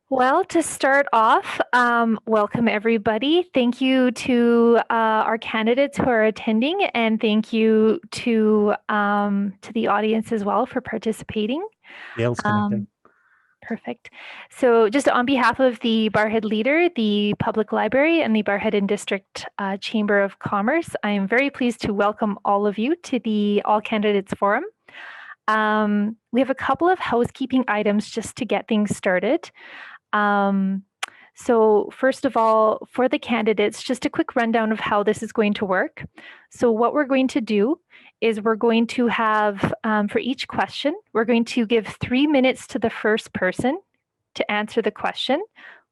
Well, to start off, welcome everybody. Thank you to our candidates who are attending, and thank you to the audience as well for participating. Gail's connecting. Perfect. So just on behalf of the Barrhead Leader, the Public Library, and the Barrhead and District Chamber of Commerce, I am very pleased to welcome all of you to the All Candidates Forum. We have a couple of housekeeping items just to get things started. So first of all, for the candidates, just a quick rundown of how this is going to work. So what we're going to do is we're going to have, for each question, we're going to give 3 minutes to the first person to answer the question,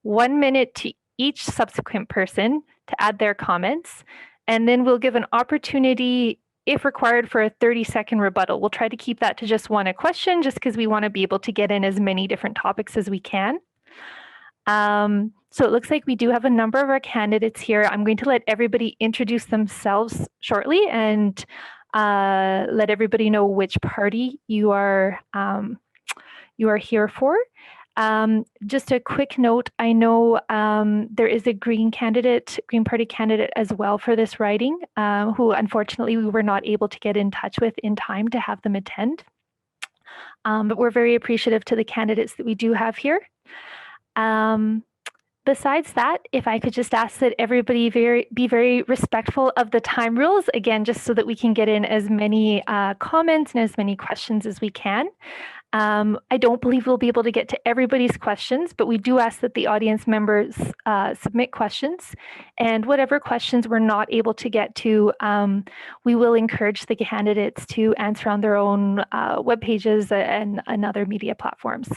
1 minute to each subsequent person to add their comments, and then we'll give an opportunity, if required, for a 30-second rebuttal. We'll try to keep that to just one a question, just because we want to be able to get in as many different topics as we can. So it looks like we do have a number of our candidates here. I'm going to let everybody introduce themselves shortly and let everybody know which party you are here for. Just a quick note, I know there is a Green Party candidate as well for this riding, who unfortunately we were not able to get in touch with in time to have them attend. But we're very appreciative to the candidates that we do have here. Besides that, if I could just ask that everybody be very respectful of the time rules, again, just so that we can get in as many comments and as many questions as we can. I don't believe we'll be able to get to everybody's questions, but we do ask that the audience members submit questions, and whatever questions we're not able to get to, we will encourage the candidates to answer on their own web pages and other media platforms.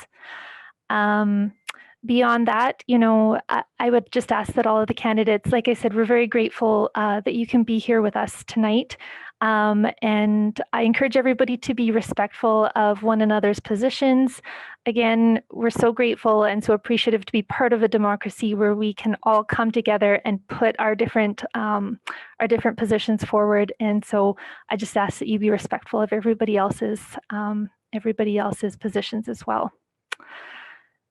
Beyond that, I would just ask that all of the candidates, like I said, we're very grateful that you can be here with us tonight. And I encourage everybody to be respectful of one another's positions. Again, we're so grateful and so appreciative to be part of a democracy where we can all come together and put our different positions forward. And so I just ask that you be respectful of everybody else's positions as well.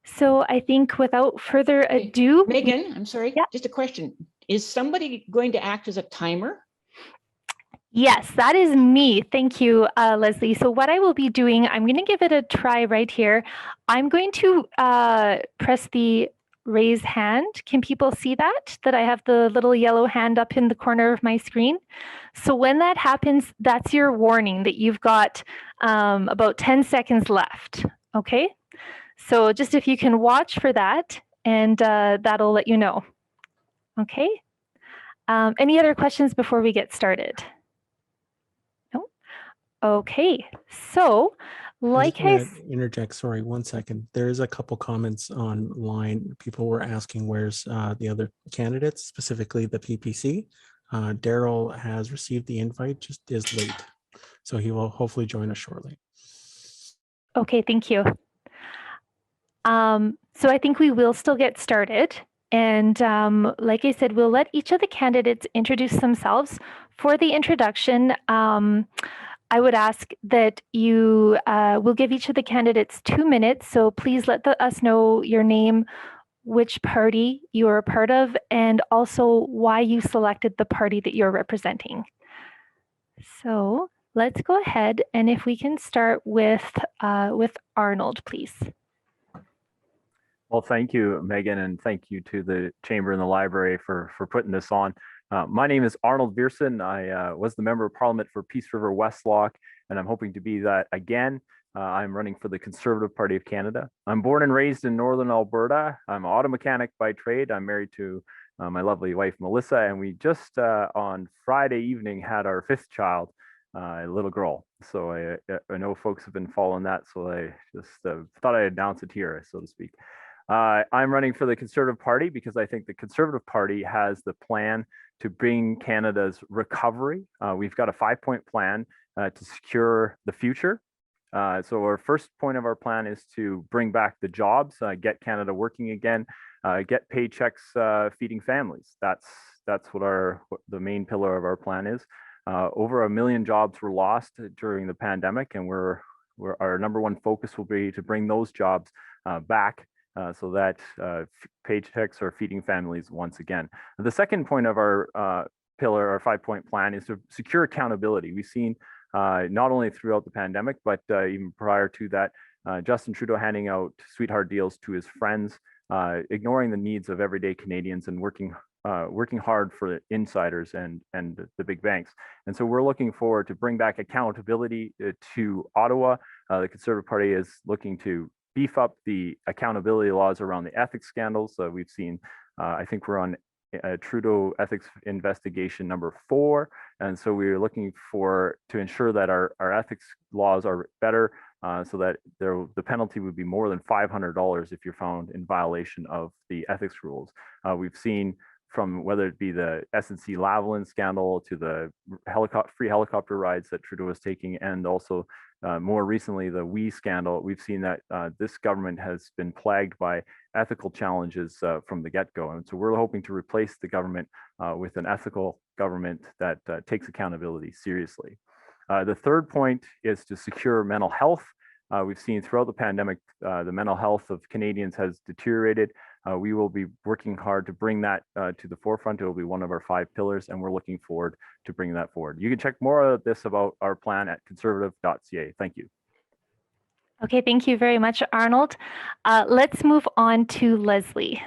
So I think without further ado, Megan, I'm sorry, yeah. Just a question. Is somebody going to act as a timer? Yes, that is me. Thank you, Leslie. So what I will be doing, I'm going to give it a try right here. I'm going to press the raise hand. Can people see that I have the little yellow hand up in the corner of my screen? So when that happens, that's your warning that you've got about 10 seconds left, okay? So just if you can watch for that, and that'll let you know. Okay. Any other questions before we get started? No? Okay. So, like I interject, sorry, 1 second. There's a couple comments online. People were asking where's the other candidates, specifically the PPC. Darryl has received the invite, just is late. So he will hopefully join us shortly. Okay, thank you. So I think we will still get started. And like I said, we'll let each of the candidates introduce themselves. For the introduction, I would ask that you will give each of the candidates 2 minutes. So please let us know your name, which party you are a part of, and also why you selected the party that you're representing. So let's go ahead, and if we can start with Arnold, please. Well, thank you, Megan, and thank you to the Chamber and the Library for putting this on. My name is Arnold Veerson. I was the Member of Parliament for PeaceRiver-Westlock, and I'm hoping to be that again. I'm running for the Conservative Party of Canada. I'm born and raised in Northern Alberta. I'm an auto mechanic by trade. I'm married to my lovely wife, Melissa, and we just on Friday evening had our 5th child, a little girl. So I know folks have been following that, so I just thought I'd announce it here, so to speak. I'm running for the Conservative Party because I think the Conservative Party has the plan to bring Canada's recovery. We've got a 5-point plan to secure the future. So our first point of our plan is to bring back the jobs, get Canada working again, get paychecks feeding families. That's what the main pillar of our plan is. Over 1 million jobs were lost during the pandemic, and our number one focus will be to bring those jobs back so that paychecks are feeding families once again. The second point of our pillar, our 5-point plan, is to secure accountability. We've seen not only throughout the pandemic, but even prior to that, Justin Trudeau handing out sweetheart deals to his friends, ignoring the needs of everyday Canadians and working hard for insiders and the big banks. And so we're looking forward to bring back accountability to Ottawa. The Conservative Party is looking to beef up the accountability laws around the ethics scandals. We've seen, I think we're on Trudeau ethics investigation number 4. And so we're looking to ensure that our ethics laws are better, so that the penalty would be more than $500 if you're found in violation of the ethics rules. We've seen, from whether it be the SNC Lavalin scandal to the free helicopter rides that Trudeau was taking, and also more recently the WE scandal, we've seen that this government has been plagued by ethical challenges from the get-go. And so we're hoping to replace the government with an ethical government that takes accountability seriously. The third point is to secure mental health. We've seen throughout the pandemic, the mental health of Canadians has deteriorated. We will be working hard to bring that to the forefront. It will be one of our 5 pillars, and we're looking forward to bringing that forward. You can check more of this about our plan at conservative.ca. Thank you. Okay, thank you very much, Arnold. Let's move on to Leslie.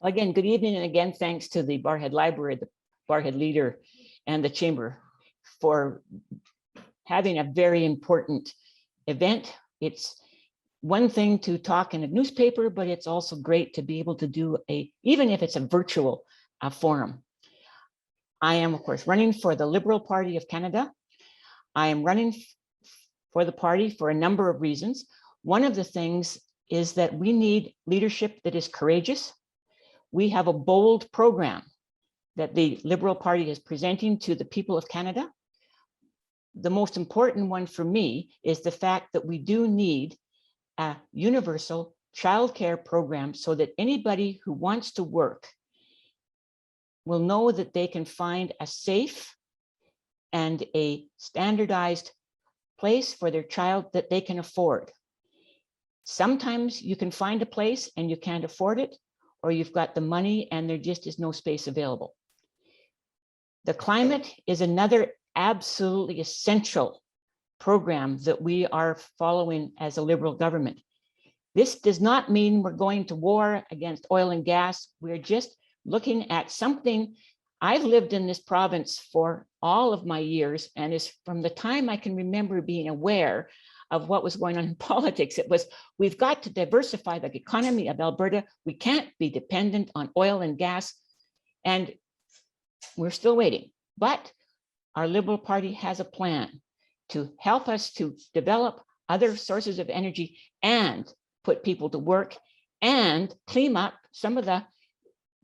Again, good evening, and again, thanks to the Barrhead Library, the Barrhead leader, and the Chamber for having a very important event. It's one thing to talk in a newspaper, but it's also great to be able to do even if it's a virtual forum. I am, of course, running for the Liberal Party of Canada. I am running for the party for a number of reasons. One of the things is that we need leadership that is courageous. We have a bold program that the Liberal Party is presenting to the people of Canada. The most important one for me is the fact that we do need a universal childcare program so that anybody who wants to work will know that they can find a safe and a standardized place for their child that they can afford. Sometimes you can find a place and you can't afford it, or you've got the money and there just is no space available. The climate is another absolutely essential program that we are following as a Liberal government. This does not mean we're going to war against oil and gas. We're just looking at something. I've lived in this province for all of my years, and is from the time I can remember being aware of what was going on in politics. It was, we've got to diversify the economy of Alberta. We can't be dependent on oil and gas, and we're still waiting. But our Liberal Party has a plan to help us to develop other sources of energy and put people to work and clean up some of the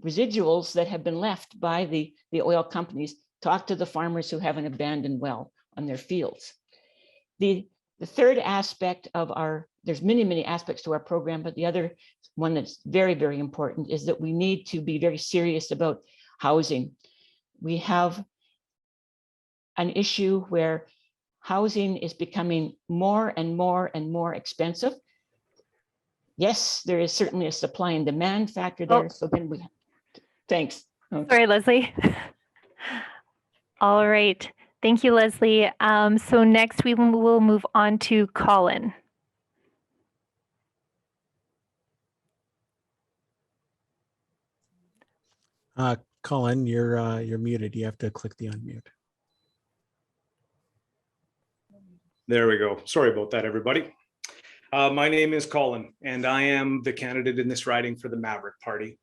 residuals that have been left by the oil companies. Talk to the farmers who have an abandoned well on their fields. The third aspect of there's many aspects to our program, but the other one that's very, very important is that we need to be very serious about housing. We have an issue where housing is becoming more and more expensive. Yes, there is certainly a supply and demand factor there. So then we, thanks. Okay. Sorry, Leslie. All right. Thank you, Leslie. So next we will move on to Colin. Colin, you're muted. You have to click the unmute. There we go. Sorry about that, everybody. My name is Colin, and I am the candidate in this riding for the Maverick Party.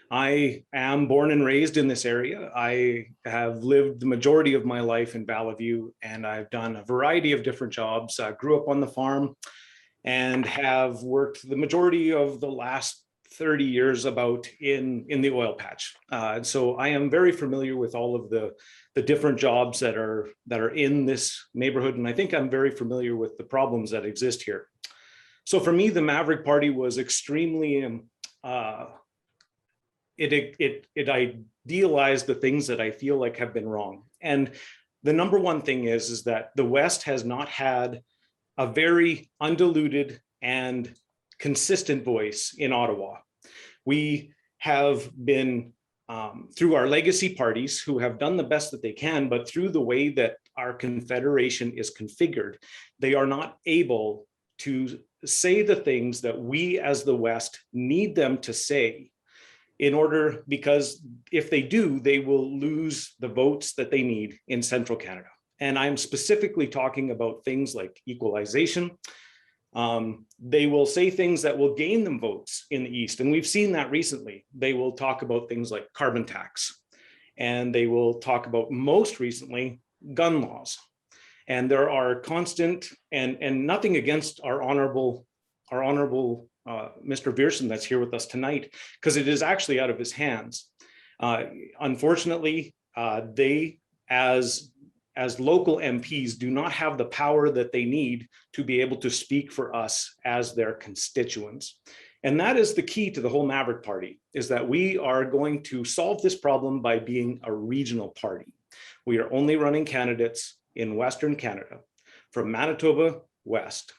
I am born and raised in this area. I have lived the majority of my life in Bellevue, and I've done a variety of different jobs. I grew up on the farm and have worked the majority of the last 30 years about in the oil patch. So I am very familiar with all of the different jobs that are in this neighborhood, and I think I'm very familiar with the problems that exist here. So for me, the Maverick Party was extremely it idealized the things that I feel like have been wrong. And the number one thing is that the West has not had a very undiluted and consistent voice in Ottawa. We have been, through our legacy parties who have done the best that they can, but through the way that our confederation is configured, they are not able to say the things that we as the West need them to say in order, because if they do, they will lose the votes that they need in Central Canada. And I'm specifically talking about things like equalization. They will say things that will gain them votes in the East. And we've seen that recently. They will talk about things like carbon tax, and they will talk about, most recently, gun laws. And there are constant, and nothing against our honorable Mr. Viersen that's here with us tonight, because it is actually out of his hands. Unfortunately, they, as local MPs, do not have the power that they need to be able to speak for us as their constituents. And that is the key to the whole Maverick Party, is that we are going to solve this problem by being a regional party. We are only running candidates in Western Canada, from Manitoba west.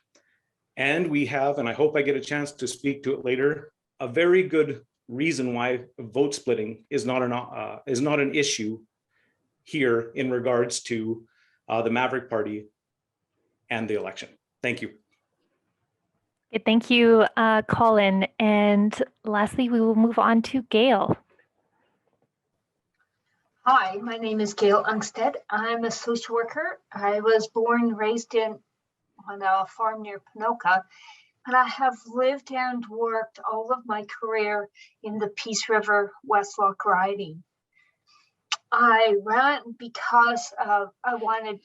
And we have, and I hope I get a chance to speak to it later, a very good reason why vote splitting is not an issue here in regards to the Maverick Party and the election. Thank you. Okay, thank you, Colin. And lastly, we will move on to Gail. Hi, my name is Gail Unstead. I'm a social worker. I was born and raised on a farm near Ponoka, and I have lived and worked all of my career in the Peace River-Westlock riding. I ran because I wanted,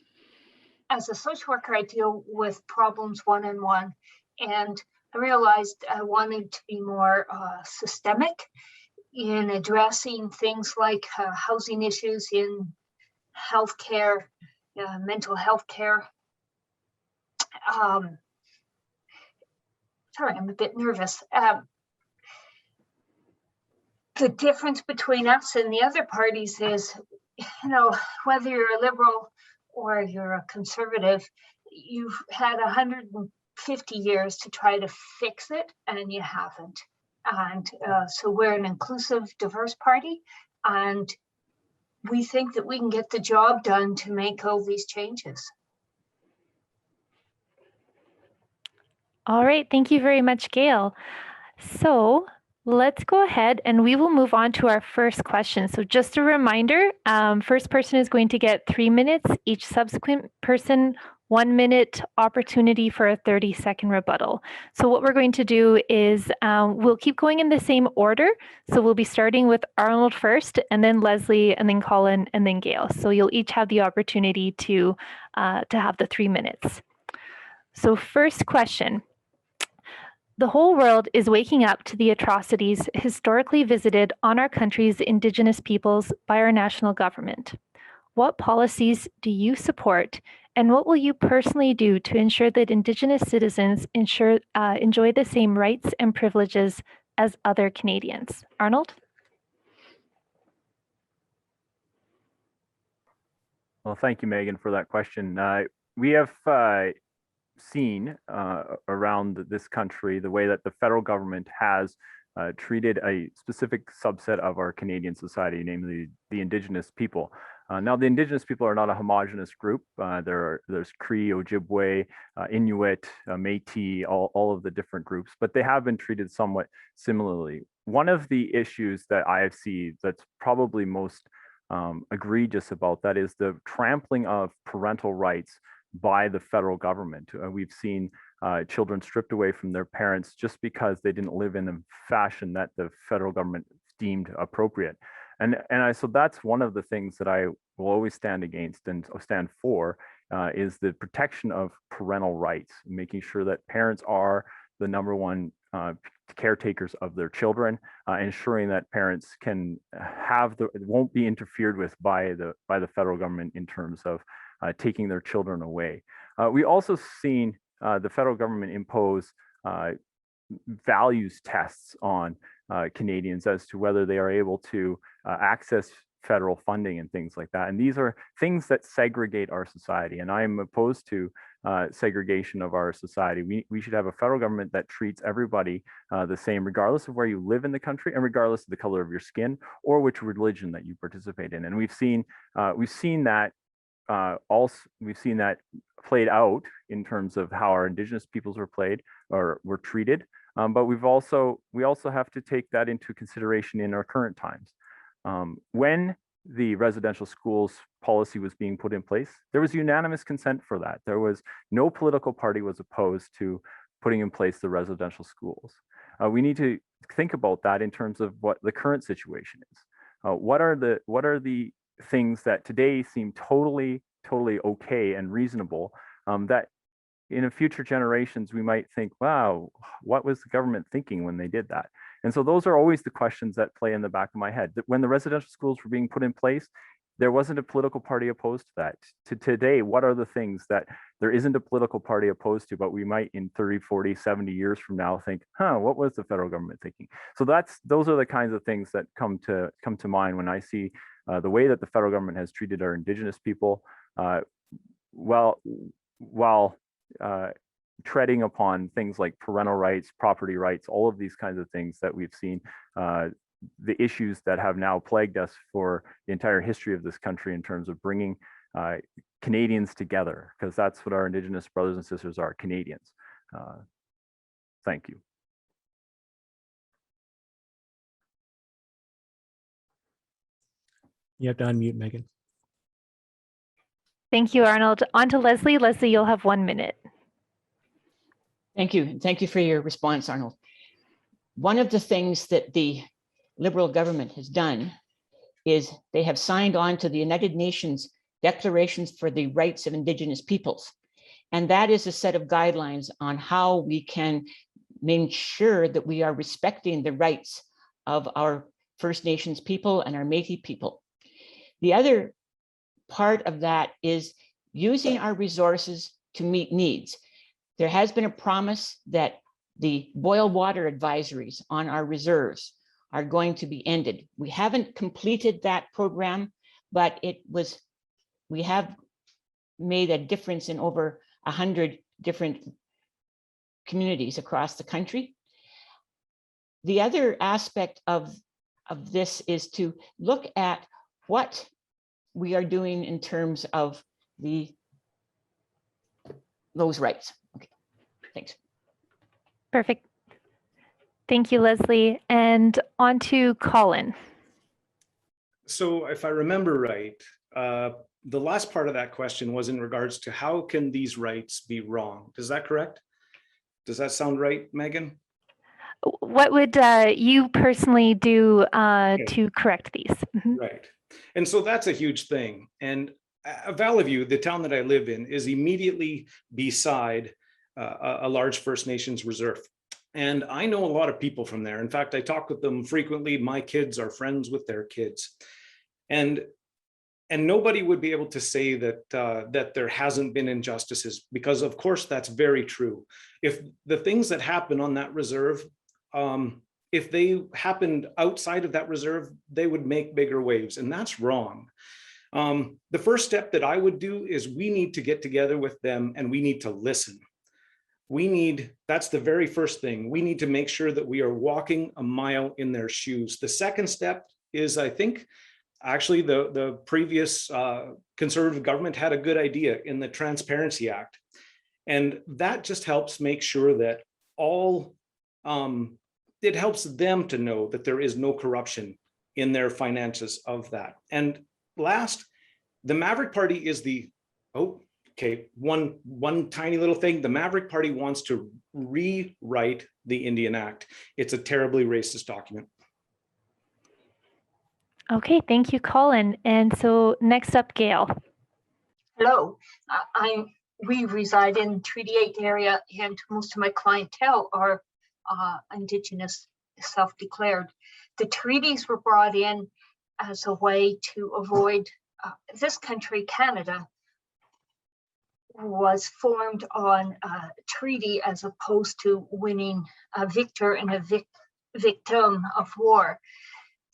as a social worker, I deal with problems one-on-one, and I realized I wanted to be more systemic in addressing things like housing issues in healthcare, mental health care. Sorry, I'm a bit nervous. The difference between us and the other parties is, whether you're a liberal or you're a conservative, you've had 150 years to try to fix it, and you haven't. And so we're an inclusive, diverse party, and we think that we can get the job done to make all these changes. All right, thank you very much, Gail. So let's go ahead and we will move on to our first question. So just a reminder, first person is going to get 3 minutes, each subsequent person 1 minute opportunity for a 30-second rebuttal. So what we're going to do is we'll keep going in the same order. So we'll be starting with Arnold first, and then Leslie, and then Colin, and then Gail. So you'll each have the opportunity to have the 3 minutes. So first question. The whole world is waking up to the atrocities historically visited on our country's Indigenous peoples by our national government. What policies do you support, and what will you personally do to ensure that Indigenous citizens enjoy the same rights and privileges as other Canadians? Arnold? Well, thank you, Megan, for that question. We have seen around this country the way that the federal government has treated a specific subset of our Canadian society, namely the Indigenous people. Now, the Indigenous people are not a homogenous group. There's Cree, Ojibwe, Inuit, Métis, all of the different groups, but they have been treated somewhat similarly. One of the issues that I have seen that's probably most egregious about that is the trampling of parental rights by the federal government. We've seen children stripped away from their parents just because they didn't live in the fashion that the federal government deemed appropriate. So that's one of the things that I will always stand against and stand for is the protection of parental rights, making sure that parents are the number one caretakers of their children, ensuring that parents can won't be interfered with by the federal government in terms of taking their children away. We also seen the federal government impose values tests on Canadians as to whether they are able to access federal funding and things like that. And these are things that segregate our society. And I am opposed to segregation of our society. We should have a federal government that treats everybody the same, regardless of where you live in the country and regardless of the color of your skin or which religion that you participate in. And we've seen that played out in terms of how our Indigenous peoples were treated. But we also have to take that into consideration in our current times. When the residential schools policy was being put in place, there was unanimous consent for that. There was no political party was opposed to putting in place the residential schools. We need to think about that in terms of what the current situation is. What are the things that today seem totally okay and reasonable, that in future generations we might think, wow, what was the government thinking when they did that? And so those are always the questions that play in the back of my head. When the residential schools were being put in place, there wasn't a political party opposed to that. To today, what are the things that there isn't a political party opposed to, but we might in 30, 40, 70 years from now think, what was the federal government thinking? So those are the kinds of things that come to mind when I see the way that the federal government has treated our Indigenous people, while treading upon things like parental rights, property rights, all of these kinds of things that we've seen, the issues that have now plagued us for the entire history of this country in terms of bringing Canadians together, because that's what our Indigenous brothers and sisters are, Canadians. Thank you. You have to unmute, Megan. Thank you, Arnold. On to Leslie. Leslie, you'll have 1 minute. Thank you. Thank you for your response, Arnold. One of the things that the Liberal government has done is they have signed on to the United Nations Declarations for the Rights of Indigenous Peoples. And that is a set of guidelines on how we can make sure that we are respecting the rights of our First Nations people and our Métis people. The other part of that is using our resources to meet needs. There has been a promise that the boil water advisories on our reserves are going to be ended. We haven't completed that program, but we have made a difference in over 100 different communities across the country. The other aspect of this is to look at what we are doing in terms of those rights. Okay, thanks. Perfect. Thank you, Leslie. And on to Colin. So if I remember right, the last part of that question was in regards to how can these rights be wrong? Is that correct? Does that sound right, Megan? What would you personally do to correct these? Mm-hmm. Right. And so that's a huge thing. And Valley View, the town that I live in, is immediately beside a large First Nations reserve. And I know a lot of people from there. In fact, I talk with them frequently. My kids are friends with their kids. And nobody would be able to say that that there hasn't been injustices, because of course that's very true. If the things that happen on that reserve, if they happened outside of that reserve, they would make bigger waves, and that's wrong. The first step that I would do is we need to get together with them and we need to listen. That's the very first thing. We need to make sure that we are walking a mile in their shoes. The second step is, I think, actually the previous Conservative government had a good idea in the Transparency Act. And that just helps make sure that it helps them to know that there is no corruption in their finances of that. And last, the Maverick Party is one tiny little thing. The Maverick Party wants to rewrite the Indian Act. It's a terribly racist document. Okay, thank you, Colin. And so next up, Gail. Hello, we reside in Treaty 8 area, and most of my clientele are Indigenous self-declared. The treaties were brought in as a way to avoid this country, Canada, was formed on a treaty as opposed to winning a victor and a victim of war.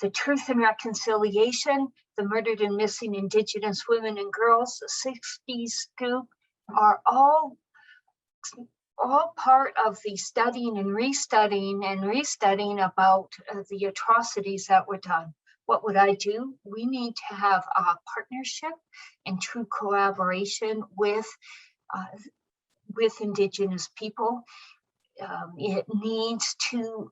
The Truth and Reconciliation, the Murdered and Missing Indigenous Women and Girls, the 60s Scoop, are all part of the studying and restudying about the atrocities that were done. What would I do? We need to have a partnership and true collaboration with Indigenous people. It needs to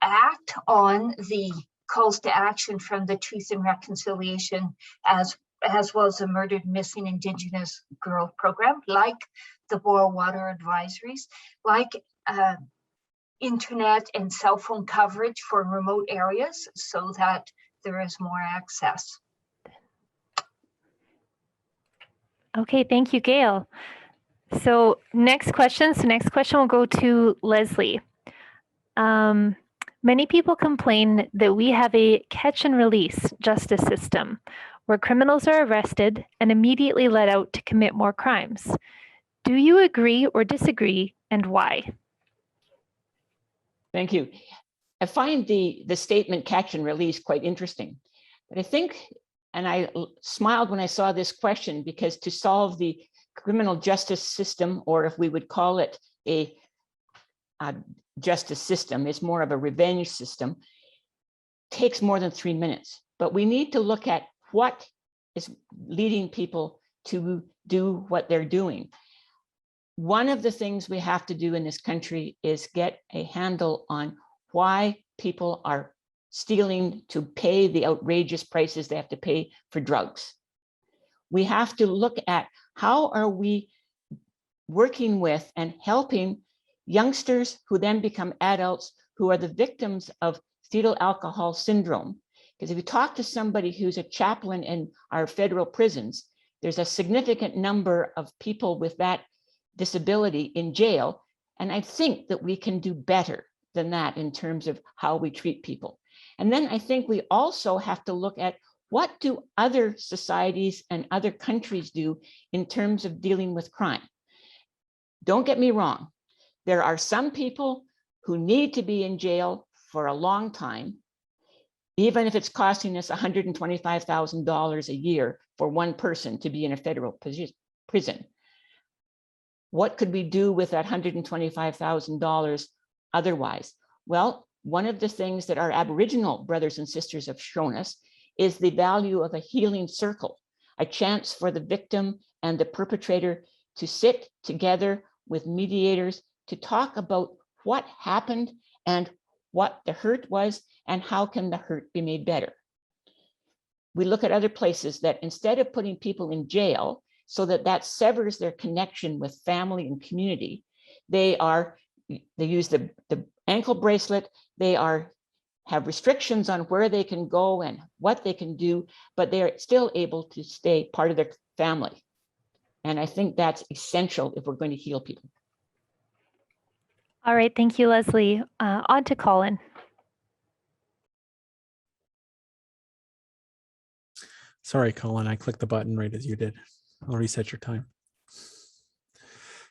act on the calls to action from the Truth and Reconciliation, as well as the Murdered Missing Indigenous Girl program, like the boil water advisories, like internet and cell phone coverage for remote areas so that there is more access. Okay, thank you, Gail. So next question will go to Leslie. Many people complain that we have a catch and release justice system where criminals are arrested and immediately let out to commit more crimes. Do you agree or disagree, and why? Thank you. I find the statement catch and release quite interesting, but I think, and I smiled when I saw this question, because to solve the criminal justice system, or if we would call it a justice system, it's more of a revenge system, takes more than 3 minutes. But we need to look at what is leading people to do what they're doing. One of the things we have to do in this country is get a handle on why people are stealing to pay the outrageous prices they have to pay for drugs. We have to look at how are we working with and helping youngsters who then become adults who are the victims of fetal alcohol syndrome. Because if you talk to somebody who's a chaplain in our federal prisons, there's a significant number of people with that disability in jail. And I think that we can do better than that in terms of how we treat people. And then I think we also have to look at what do other societies and other countries do in terms of dealing with crime. Don't get me wrong. There are some people who need to be in jail for a long time, even if it's costing us $125,000 a year for one person to be in a federal prison. What could we do with that $125,000 otherwise? Well, one of the things that our Aboriginal brothers and sisters have shown us is the value of a healing circle, a chance for the victim and the perpetrator to sit together with mediators to talk about what happened and what the hurt was and how can the hurt be made better. We look at other places that instead of putting people in jail so that severs their connection with family and community, they use the ankle bracelet, they have restrictions on where they can go and what they can do, but they're still able to stay part of their family. And I think that's essential if we're going to heal people. All right, thank you, Leslie. On to Colin. Sorry, Colin, I clicked the button right as you did. I'll reset your time.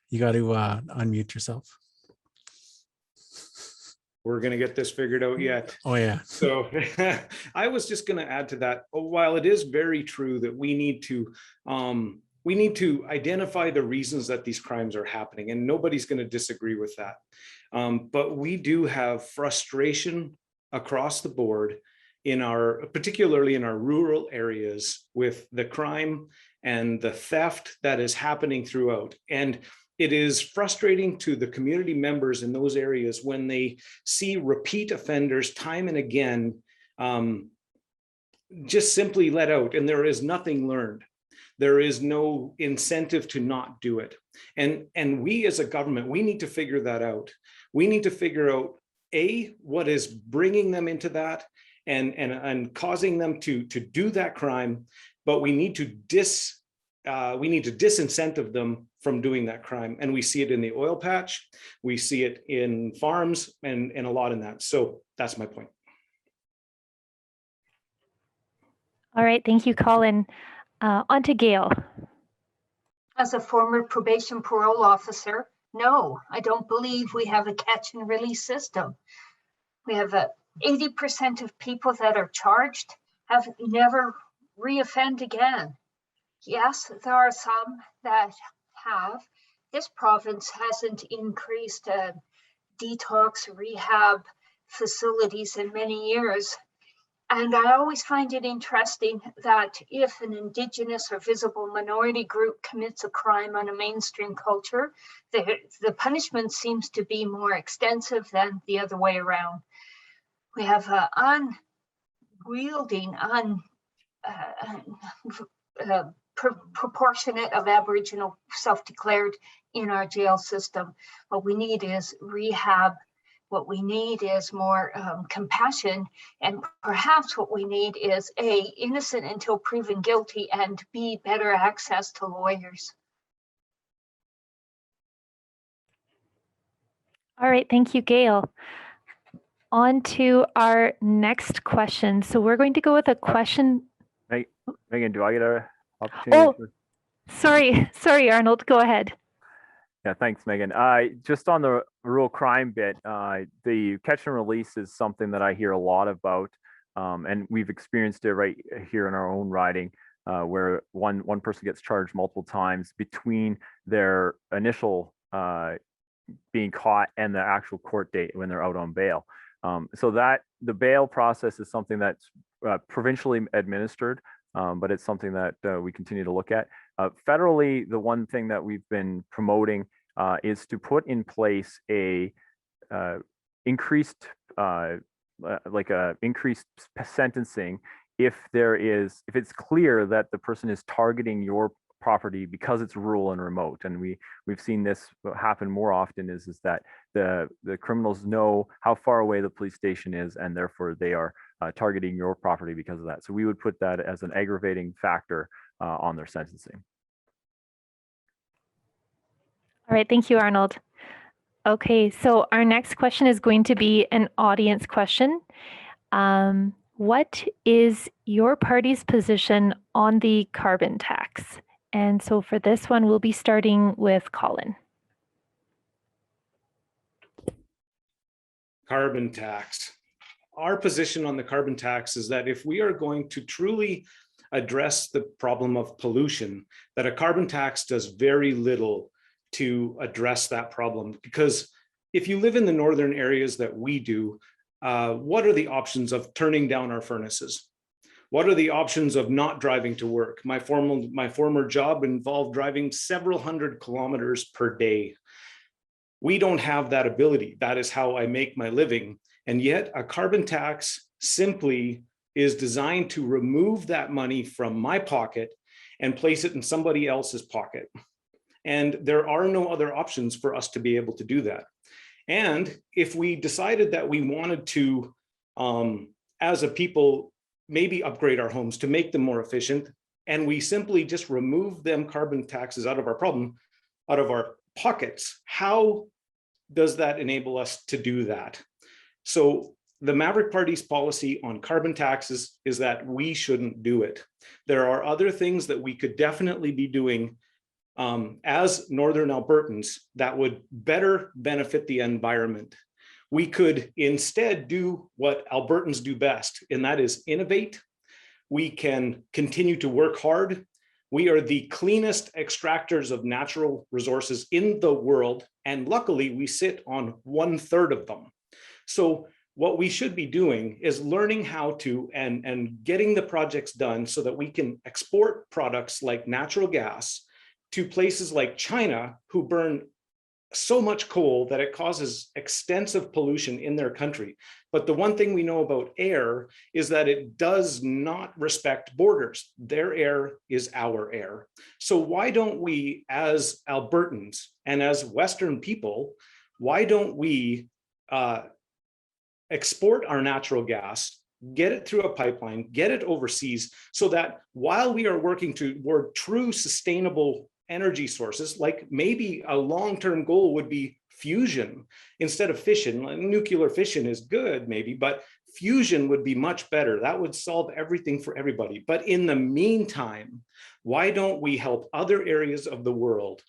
You got to unmute yourself. We're going to get this figured out yet. Oh, yeah. So I was just going to add to that. While it is very true that we need to identify the reasons that these crimes are happening, and nobody's going to disagree with that. But we do have frustration across the board particularly in our rural areas, with the crime and the theft that is happening throughout. And it is frustrating to the community members in those areas when they see repeat offenders time and again just simply let out, and there is nothing learned. There is no incentive to not do it. And we as a government, we need to figure that out. We need to figure out, A, what is bringing them into that and causing them to do that crime, but we need to disincentive them from doing that crime. And we see it in the oil patch, we see it in farms, and a lot in that. So that's my point. All right, thank you, Colin. On to Gail. As a former probation parole officer, no, I don't believe we have a catch and release system. We have 80% of people that are charged have never reoffend again. Yes, there are some that have. This province hasn't increased detox rehab facilities in many years. And I always find it interesting that if an Indigenous or visible minority group commits a crime on a mainstream culture, the punishment seems to be more extensive than the other way around. We have unwielding, proportionate of Aboriginal self-declared in our jail system. What we need is rehab. What we need is more compassion, and perhaps what we need is A, innocent until proven guilty, and B, better access to lawyers. All right, thank you, Gail. On to our next question. So we're going to go with a question. Megan, do I get an opportunity? Oh, sorry, Arnold, go ahead. Yeah, thanks, Megan. Just on the rural crime bit, the catch and release is something that I hear a lot about, and we've experienced it right here in our own riding, where one person gets charged multiple times between their initial being caught and the actual court date when they're out on bail. So that the bail process is something that's provincially administered, but it's something that we continue to look at. Federally, the one thing that we've been promoting is to put in place a increased sentencing if it's clear that the person is targeting your property because it's rural and remote. And we've seen this happen more often is that the criminals know how far away the police station is, and therefore they are targeting your property because of that. So we would put that as an aggravating factor on their sentencing. All right, thank you, Arnold. Okay, so our next question is going to be an audience question. What is your party's position on the carbon tax? And so for this one, we'll be starting with Colin. Carbon tax. Our position on the carbon tax is that if we are going to truly address the problem of pollution, that a carbon tax does very little to address that problem. Because if you live in the northern areas that we do, what are the options of turning down our furnaces? What are the options of not driving to work? My former job involved driving several hundred kilometers per day. We don't have that ability. That is how I make my living. And yet a carbon tax simply is designed to remove that money from my pocket and place it in somebody else's pocket. And there are no other options for us to be able to do that. And if we decided that we wanted to, as a people, maybe upgrade our homes to make them more efficient, and we simply just remove them carbon taxes out of our pockets, how does that enable us to do that? So the Maverick Party's policy on carbon taxes is that we shouldn't do it. There are other things that we could definitely be doing as Northern Albertans that would better benefit the environment. We could instead do what Albertans do best, and that is innovate. We can continue to work hard. We are the cleanest extractors of natural resources in the world, and luckily we sit on 1/3 of them. So what we should be doing is learning how to and getting the projects done so that we can export products like natural gas to places like China, who burn so much coal that it causes extensive pollution in their country. But the one thing we know about air is that it does not respect borders. Their air is our air. So why don't we, as Albertans and as Western people, why don't we export our natural gas, get it through a pipeline, get it overseas, so that while we are working toward true sustainable energy sources, like maybe a long-term goal would be fusion instead of fission. Nuclear fission is good maybe, but fusion would be much better. That would solve everything for everybody. But in the meantime, why don't we help other areas of the world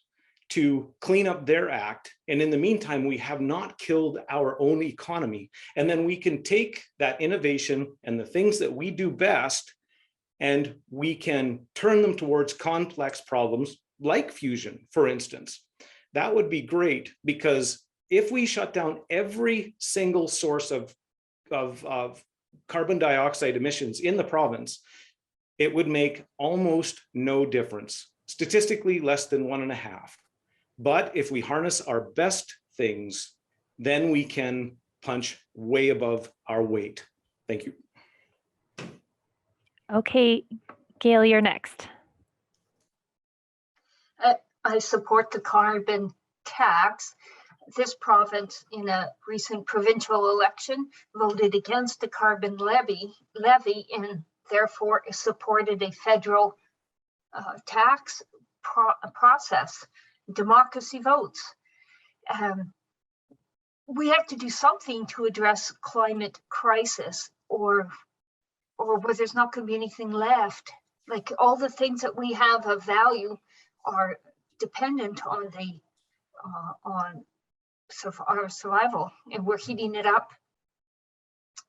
to clean up their act? And in the meantime, we have not killed our own economy. And then we can take that innovation and the things that we do best, and we can turn them towards complex problems like fusion, for instance. That would be great, because if we shut down every single source of carbon dioxide emissions in the province, it would make almost no difference. Statistically, less than 1.5. But if we harness our best things, then we can punch way above our weight. Thank you. Okay, Gail, you're next. I support the carbon tax. This province, in a recent provincial election, voted against the carbon levy and therefore supported a federal tax process. Democracy votes. We have to do something to address climate crisis, or where there's not going to be anything left. Like, all the things that we have of value are dependent on the our survival, and we're heating it up.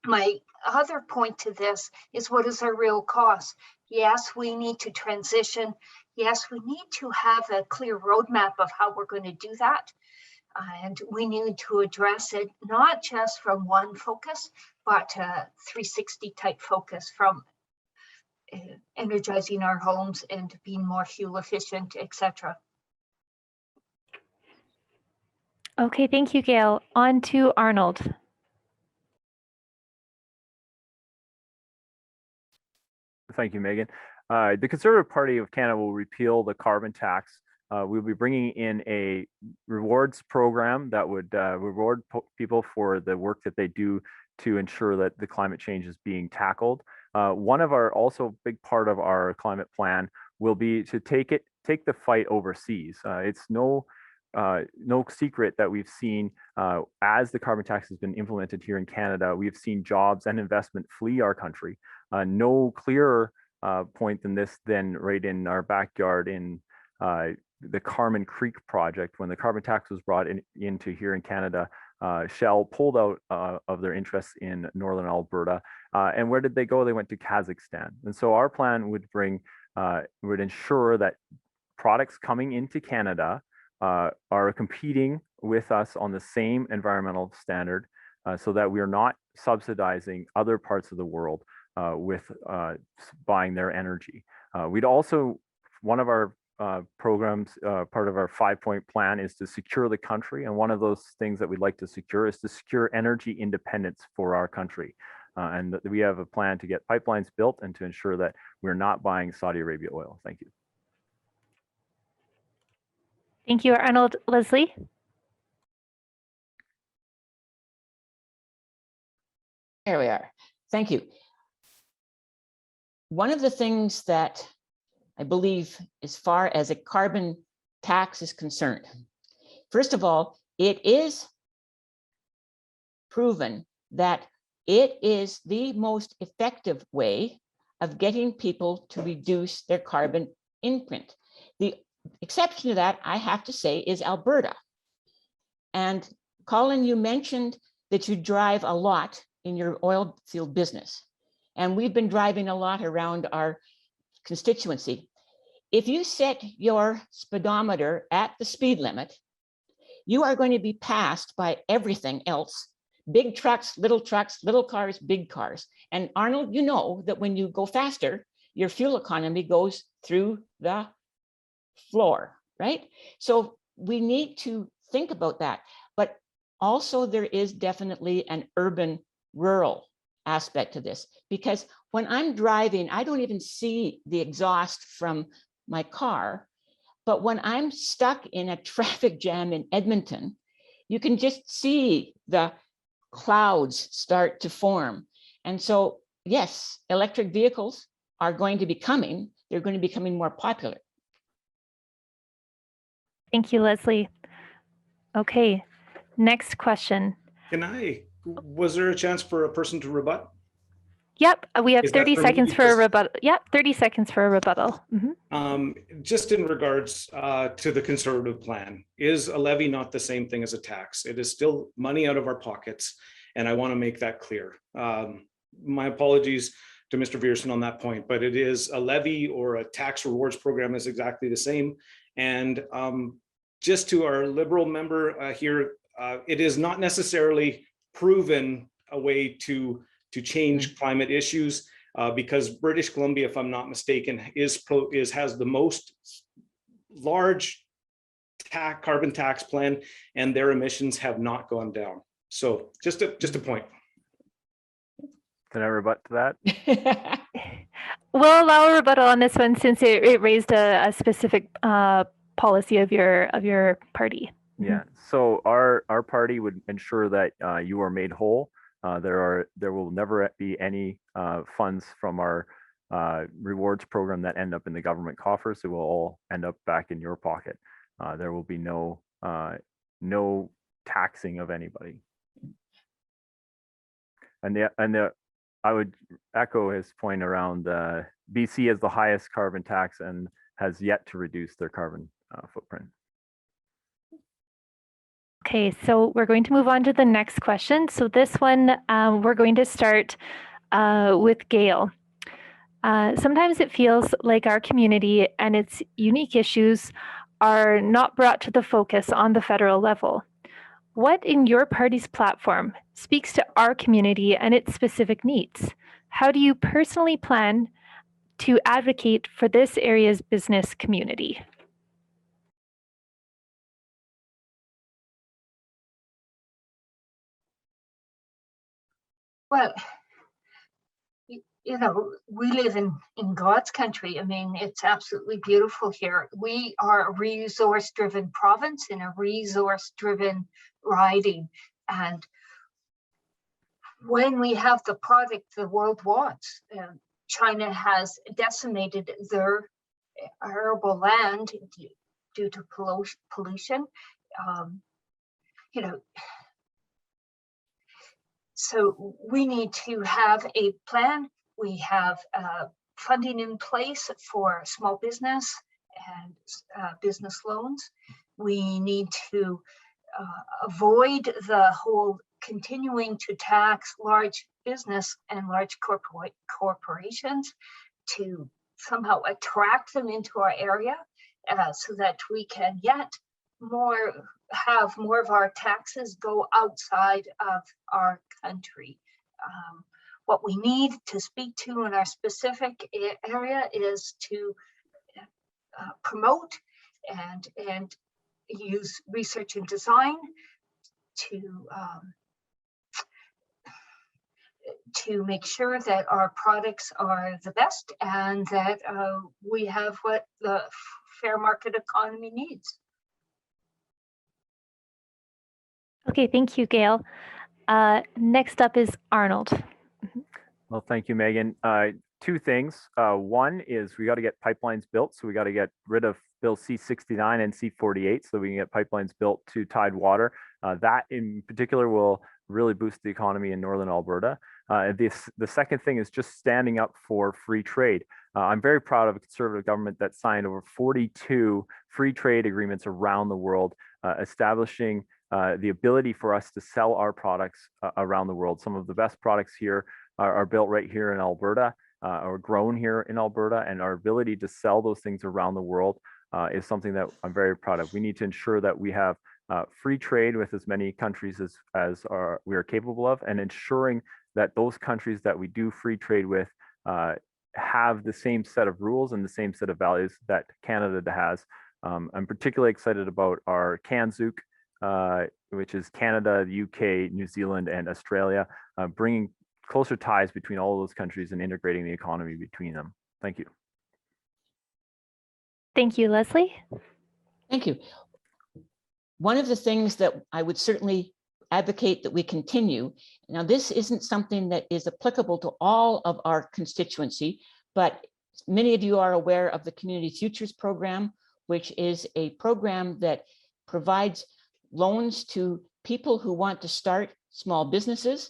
My other point to this is, what is our real cost? Yes, we need to transition. Yes, we need to have a clear roadmap of how we're going to do that. And we need to address it not just from one focus, but a 360 type focus, from energizing our homes and being more fuel efficient, etc. Okay, thank you, Gail. On to Arnold. Thank you, Megan. The Conservative Party of Canada will repeal the carbon tax. We'll be bringing in a rewards program that would reward people for the work that they do to ensure that the climate change is being tackled. One of our also big part of our climate plan will be to take the fight overseas. It's no secret that we've seen as the carbon tax has been implemented here in Canada, we've seen jobs and investment flee our country. No clearer point than this than right in our backyard in the Carmen Creek project. When the carbon tax was brought into here in Canada, Shell pulled out of their interests in Northern Alberta. And where did they go? They went to Kazakhstan. And so our plan would would ensure that products coming into Canada are competing with us on the same environmental standard, so that we are not subsidizing other parts of the world with buying their energy. We'd also, one of our programs, part of our 5-point plan, is to secure the country. And one of those things that we'd like to secure is to secure energy independence for our country. And we have a plan to get pipelines built and to ensure that we're not buying Saudi Arabia oil. Thank you. Thank you, Arnold. Leslie? There we are. Thank you. One of the things that I believe, as far as a carbon tax is concerned, first of all, it is proven that it is the most effective way of getting people to reduce their carbon imprint. The exception to that, I have to say, is Alberta. And Colin, you mentioned that you drive a lot in your oil field business. And we've been driving a lot around our constituency. If you set your speedometer at the speed limit, you are going to be passed by everything else. Big trucks, little cars, big cars. And Arnold, you know that when you go faster, your fuel economy goes through the floor, right? So we need to think about that. But also there is definitely an urban rural aspect to this, because when I'm driving, I don't even see the exhaust from my car. But when I'm stuck in a traffic jam in Edmonton, you can just see the clouds start to form. And so, yes, electric vehicles are going to be coming. They're going to be becoming more popular. Thank you, Leslie. Okay, next question. Was there a chance for a person to rebut? Yep, we have 30 seconds for a rebuttal. rebuttal. Yep, 30 seconds for a rebuttal. Just in regards to the Conservative plan, is a levy not the same thing as a tax? It is still money out of our pockets, and I want to make that clear. My apologies to Mr. Viersen on that point, but it is a levy or a tax rewards program is exactly the same. And just to our Liberal member here, it is not necessarily proven a way to change climate issues because British Columbia, if I'm not mistaken, has the most large carbon tax plan, and their emissions have not gone down. So just a point. Can I rebut to that? We'll allow a rebuttal on this one since it raised a specific policy of your party. Yeah, so our party would ensure that you are made whole. There will never be any funds from our rewards program that end up in the government coffers. It will all end up back in your pocket. There will be no taxing of anybody. And I would echo his point around BC has the highest carbon tax and has yet to reduce their carbon footprint. Okay, so we're going to move on to the next question. So this one, we're going to start with Gail. Sometimes it feels like our community and its unique issues are not brought to the focus on the federal level. What in your party's platform speaks to our community and its specific needs? How do you personally plan to advocate for this area's business community? Well, you know, we live in God's country. I mean, it's absolutely beautiful here. We are a resource-driven province in a resource-driven riding. And when we have the product the world wants, China has decimated their arable land due to pollution. You know, so we need to have a plan. We have funding in place for small business and business loans. We need to avoid the whole continuing to tax large business and large corporations to somehow attract them into our area so that we can have more of our taxes go outside of our country. What we need to speak to in our specific area is to promote and use research and design to make sure that our products are the best and that we have what the fair market economy needs. Okay, thank you, Gail. Next up is Arnold. Well, thank you, Megan. Two things. One is we got to get pipelines built. So we got to get rid of Bill C-69 and C-48 so we can get pipelines built to Tidewater. That in particular will really boost the economy in Northern Alberta. The second thing is just standing up for free trade. I'm very proud of a Conservative government that signed over 42 free trade agreements around the world, establishing the ability for us to sell our products around the world. Some of the best products here are built right here in Alberta, or grown here in Alberta, and our ability to sell those things around the world is something that I'm very proud of. We need to ensure that we have free trade with as many countries as we are capable of, and ensuring that those countries that we do free trade with have the same set of rules and the same set of values that Canada has. I'm particularly excited about our CANZUK, which is Canada, the UK, New Zealand, and Australia, bringing closer ties between all of those countries and integrating the economy between them. Thank you. Thank you, Leslie. Thank you. One of the things that I would certainly advocate that we continue, now this isn't something that is applicable to all of our constituency, but many of you are aware of the Community Futures Program, which is a program that provides loans to people who want to start small businesses.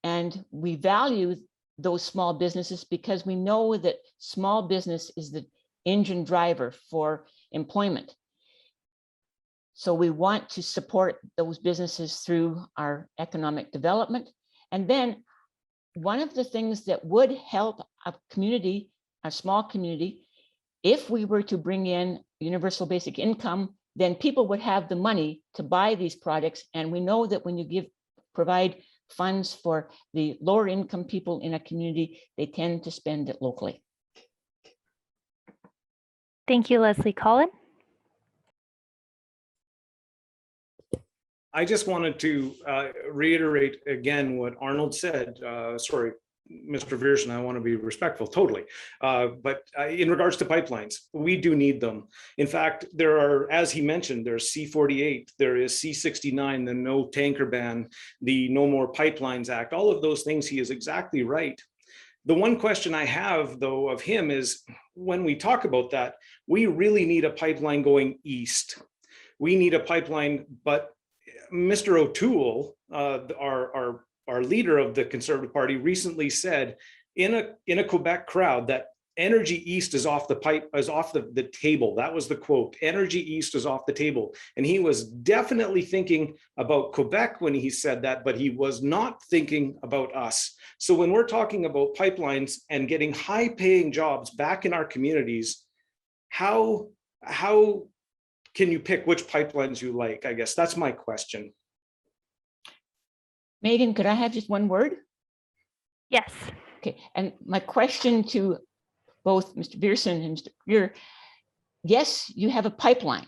And we value those small businesses because we know that small business is the engine driver for employment. So we want to support those businesses through our economic development. And then one of the things that would help a community, a small community, if we were to bring in universal basic income, then people would have the money to buy these products. And we know that when you provide funds for the lower income people in a community, they tend to spend it locally. Thank you, Leslie. Colin? I just wanted to reiterate again what Arnold said. Sorry, Mr. Viersen, I want to be respectful, totally. But in regards to pipelines, we do need them. In fact, there are, as he mentioned, there's C-48, there is C-69, the no tanker ban, the No More Pipelines Act, all of those things, he is exactly right. The one question I have, though, of him is, when we talk about that, we really need a pipeline going east. We need a pipeline, but Mr. O'Toole, our leader of the Conservative Party, recently said in a Quebec crowd that energy east is off the table. That was the quote. Energy east is off the table. And he was definitely thinking about Quebec when he said that, but he was not thinking about us. So when we're talking about pipelines and getting high-paying jobs back in our communities, how can you pick which pipelines you like? I guess that's my question. Megan, could I have just one word? Yes. Okay, and my question to both Mr. Viersen and Mr. Krieger, yes, you have a pipeline.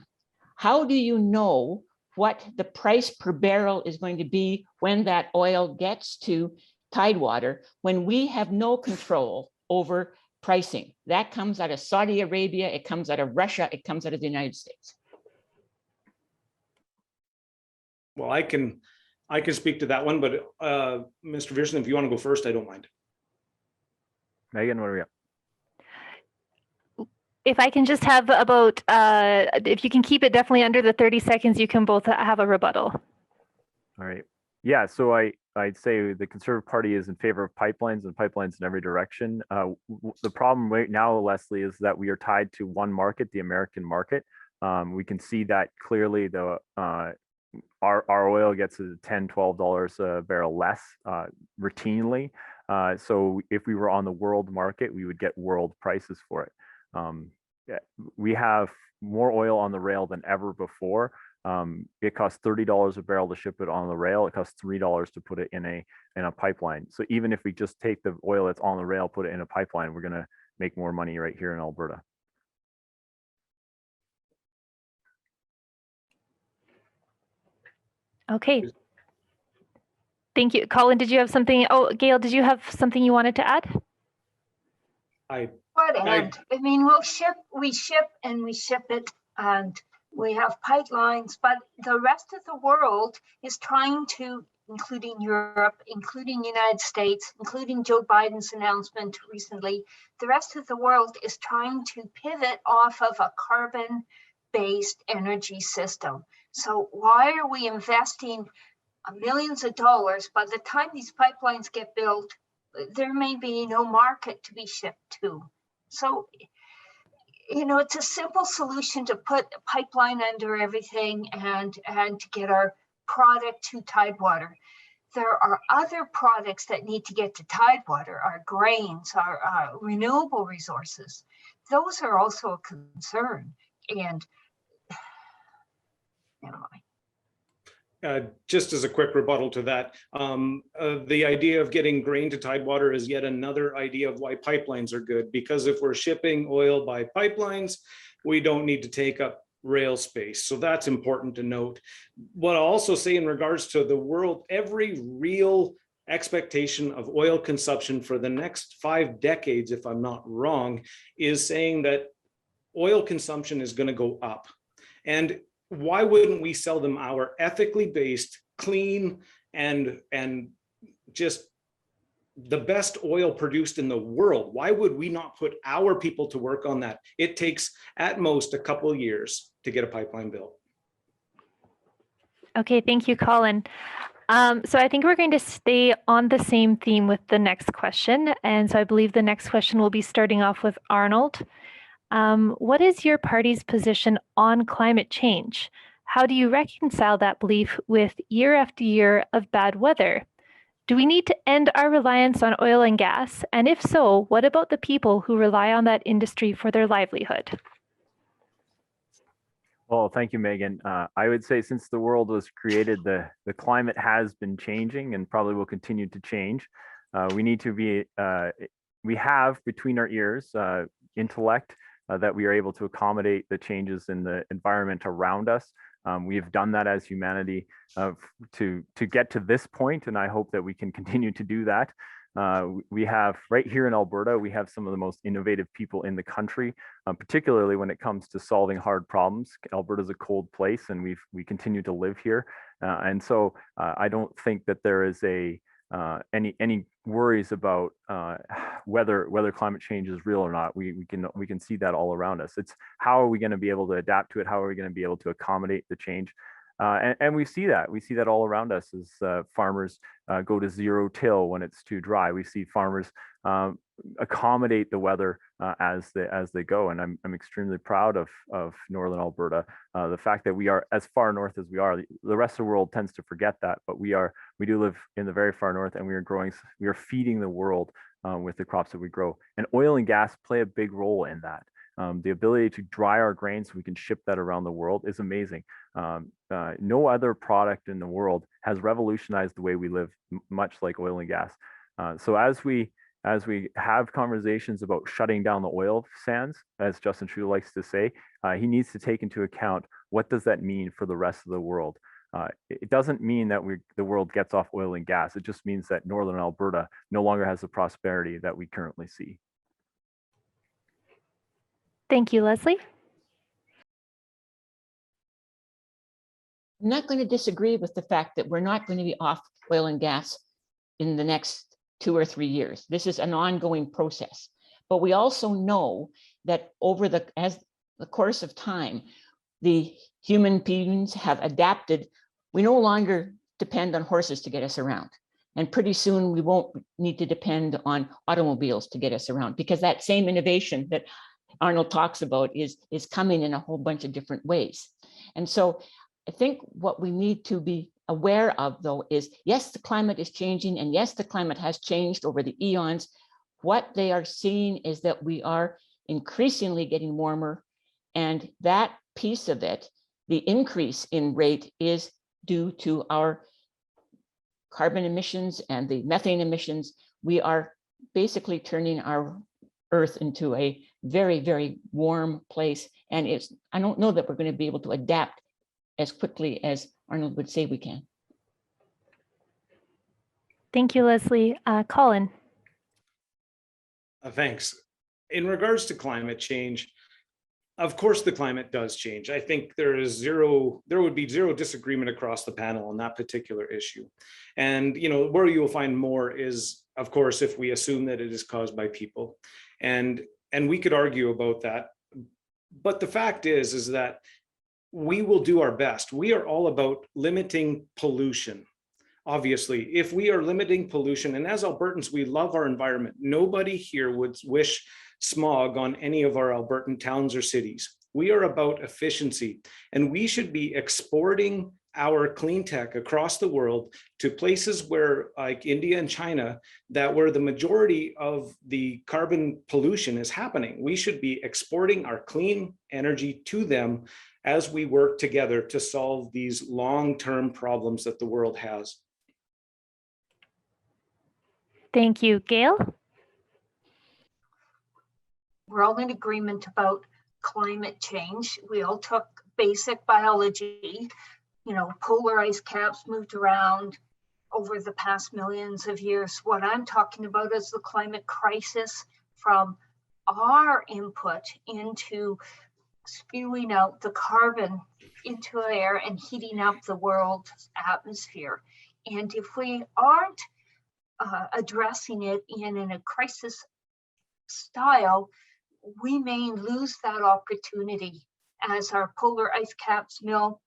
How do you know what the price per barrel is going to be when that oil gets to Tidewater, when we have no control over pricing? That comes out of Saudi Arabia, it comes out of Russia, it comes out of the United States. Well, I can speak to that one, but Mr. Viersen, if you want to go first, I don't mind. Megan, what are we at? If I can just have about, if you can keep it definitely under the 30 seconds, you can both have a rebuttal. All right. Yeah, so I'd say the Conservative Party is in favor of pipelines and pipelines in every direction. The problem right now, Leslie, is that we are tied to one market, the American market. We can see that clearly. Our oil gets to $10, $12 a barrel less routinely. So if we were on the world market, we would get world prices for it. We have more oil on the rail than ever before. It costs $30 a barrel to ship it on the rail. It costs $3 to put it in a pipeline. So even if we just take the oil that's on the rail, put it in a pipeline, we're going to make more money right here in Alberta. Okay. Thank you. Colin, did you have something? Oh, Gail, did you have something you wanted to add? I mean, we ship it, and we have pipelines, but the rest of the world is trying to, including Europe, including United States, including Joe Biden's announcement recently, the rest of the world is trying to pivot off of a carbon-based energy system. So why are we investing millions of dollars? By the time these pipelines get built, there may be no market to be shipped to. So, you know, it's a simple solution to put a pipeline under everything and to get our product to Tidewater. There are other products that need to get to Tidewater, our grains, our renewable resources. Those are also a concern. And never mind. Just as a quick rebuttal to that, the idea of getting grain to Tidewater is yet another idea of why pipelines are good, because if we're shipping oil by pipelines, we don't need to take up rail space. So that's important to note. What I'll also say in regards to the world, every real expectation of oil consumption for the next 5 decades, if I'm not wrong, is saying that oil consumption is going to go up. And why wouldn't we sell them our ethically based, clean, and just the best oil produced in the world? Why would we not put our people to work on that? It takes at most a couple of years to get a pipeline built. Okay, thank you, Colin. So I think we're going to stay on the same theme with the next question. And so I believe the next question will be starting off with Arnold. What is your party's position on climate change? How do you reconcile that belief with year after year of bad weather? Do we need to end our reliance on oil and gas? And if so, what about the people who rely on that industry for their livelihood? Well, thank you, Megan. I would say since the world was created, the climate has been changing and probably will continue to change. We need to be, we have between our ears intellect that we are able to accommodate the changes in the environment around us. We have done that as humanity to get to this point, and I hope that we can continue to do that. We have right here in Alberta, we have some of the most innovative people in the country, particularly when it comes to solving hard problems. Alberta is a cold place, and we continue to live here, and so I don't think that there is any worries about whether climate change is real or not. We can see that all around us. It's how are we going to be able to adapt to it? How are we going to be able to accommodate the change? And we see that all around us as farmers go to zero till when it's too dry. We see farmers accommodate the weather as they go, and I'm extremely proud of Northern Alberta. The fact that we are as far north as we are, the rest of the world tends to forget that, but we do live in the very far north, and we are feeding the world with the crops that we grow. And oil and gas play a big role in that. The ability to dry our grain so we can ship that around the world is amazing. No other product in the world has revolutionized the way we live, much like oil and gas. So as we have conversations about shutting down the oil sands, as Justin Trudeau likes to say, he needs to take into account what does that mean for the rest of the world. It doesn't mean that the world gets off oil and gas. It just means that Northern Alberta no longer has the prosperity that we currently see. Thank you, Leslie. I'm not going to disagree with the fact that we're not going to be off oil and gas in the next 2 or 3 years. This is an ongoing process. But we also know that as the course of time, the human beings have adapted. We no longer depend on horses to get us around. And pretty soon we won't need to depend on automobiles to get us around, because that same innovation that Arnold talks about is coming in a whole bunch of different ways. And so I think what we need to be aware of, though, is yes, the climate is changing, and yes, the climate has changed over the eons. What they are seeing is that we are increasingly getting warmer, and that piece of it, the increase in rate, is due to our carbon emissions and the methane emissions. We are basically turning our Earth into a very, very warm place. And I don't know that we're going to be able to adapt as quickly as Arnold would say we can. Thank you, Leslie. Colin. Thanks. In regards to climate change, of course, the climate does change. I think there would be zero disagreement across the panel on that particular issue. And, where you will find more is, of course, if we assume that it is caused by people. And we could argue about that. But the fact is that we will do our best. We are all about limiting pollution. Obviously, if we are limiting pollution, and as Albertans, we love our environment. Nobody here would wish smog on any of our Albertan towns or cities. We are about efficiency, and we should be exporting our clean tech across the world to places where, like India and China, where the majority of the carbon pollution is happening. We should be exporting our clean energy to them as we work together to solve these long-term problems that the world has. Thank you. Gail? We're all in agreement about climate change. We all took basic biology. Polar ice caps moved around over the past millions of years. What I'm talking about is the climate crisis from our input into spewing out the carbon into the air and heating up the world's atmosphere. And if we aren't addressing it in a crisis style, we may lose that opportunity as our polar ice caps melt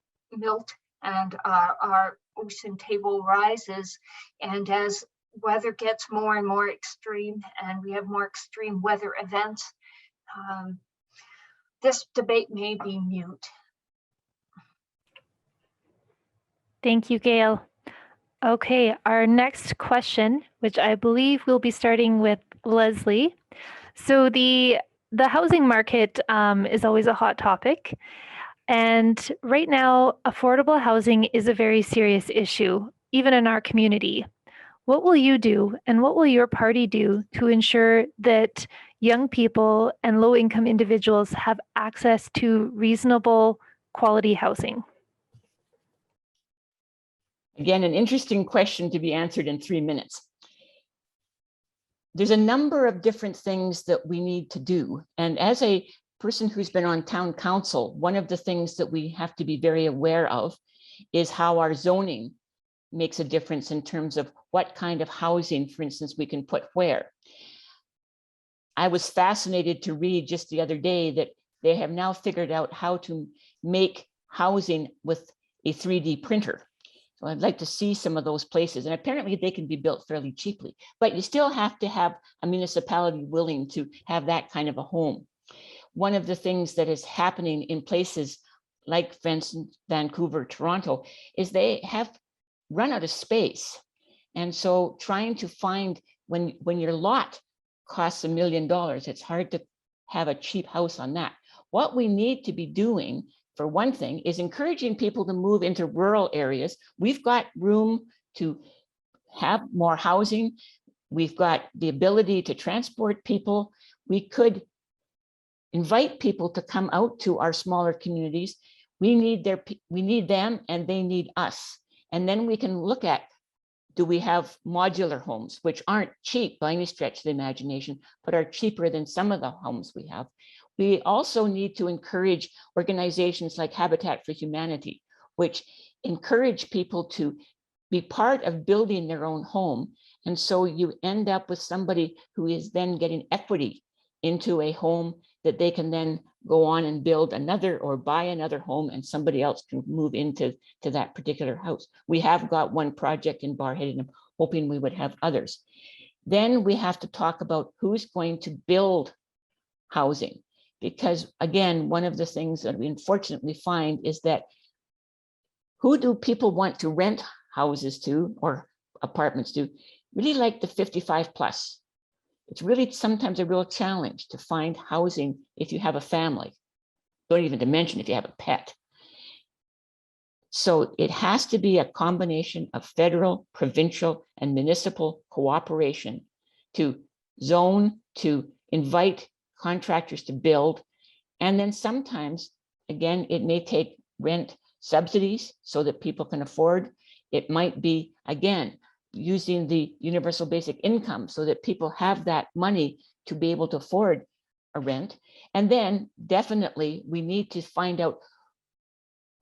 and our ocean table rises, and as weather gets more and more extreme and we have more extreme weather events, this debate may be mute. Thank you, Gail. Okay, our next question, which I believe we'll be starting with Leslie. So the housing market is always a hot topic. And right now, affordable housing is a very serious issue, even in our community. What will you do and what will your party do to ensure that young people and low-income individuals have access to reasonable quality housing? Again, an interesting question to be answered in 3 minutes. There's a number of different things that we need to do. And as a person who's been on town council, one of the things that we have to be very aware of is how our zoning makes a difference in terms of what kind of housing, for instance, we can put where. I was fascinated to read just the other day that they have now figured out how to make housing with a 3D printer. So I'd like to see some of those places, and apparently they can be built fairly cheaply, but you still have to have a municipality willing to have that kind of a home. One of the things that is happening in places like, for instance, Vancouver, Toronto, is they have run out of space. And so trying to find, when your lot costs $1 million, it's hard to have a cheap house on that. What we need to be doing, for one thing, is encouraging people to move into rural areas. We've got room to have more housing. We've got the ability to transport people. We could invite people to come out to our smaller communities. We need them and they need us. And then we can look at, do we have modular homes, which aren't cheap by any stretch of the imagination, but are cheaper than some of the homes we have. We also need to encourage organizations like Habitat for Humanity, which encourage people to be part of building their own home. And so you end up with somebody who is then getting equity into a home that they can then go on and build another or buy another home, and somebody else can move into that particular house. We have got one project in Barrhead, and I'm hoping we would have others. Then we have to talk about who's going to build housing. Because again, one of the things that we unfortunately find is that who do people want to rent houses to or apartments to? Really like the 55 plus. It's really sometimes a real challenge to find housing if you have a family. Don't even to mention if you have a pet. So it has to be a combination of federal, provincial, and municipal cooperation to zone, to invite contractors to build. And then sometimes, again, it may take rent subsidies so that people can afford. It might be, again, using the universal basic income so that people have that money to be able to afford a rent. And then definitely we need to find out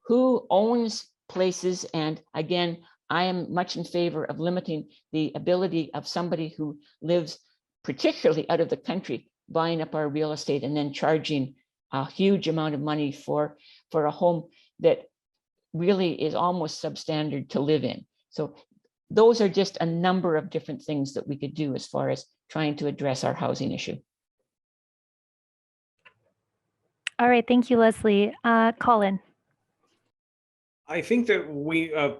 who owns places. And again, I am much in favor of limiting the ability of somebody who lives particularly out of the country buying up our real estate and then charging a huge amount of money for a home that really is almost substandard to live in. So those are just a number of different things that we could do as far as trying to address our housing issue. All right, thank you, Leslie. Colin. I think that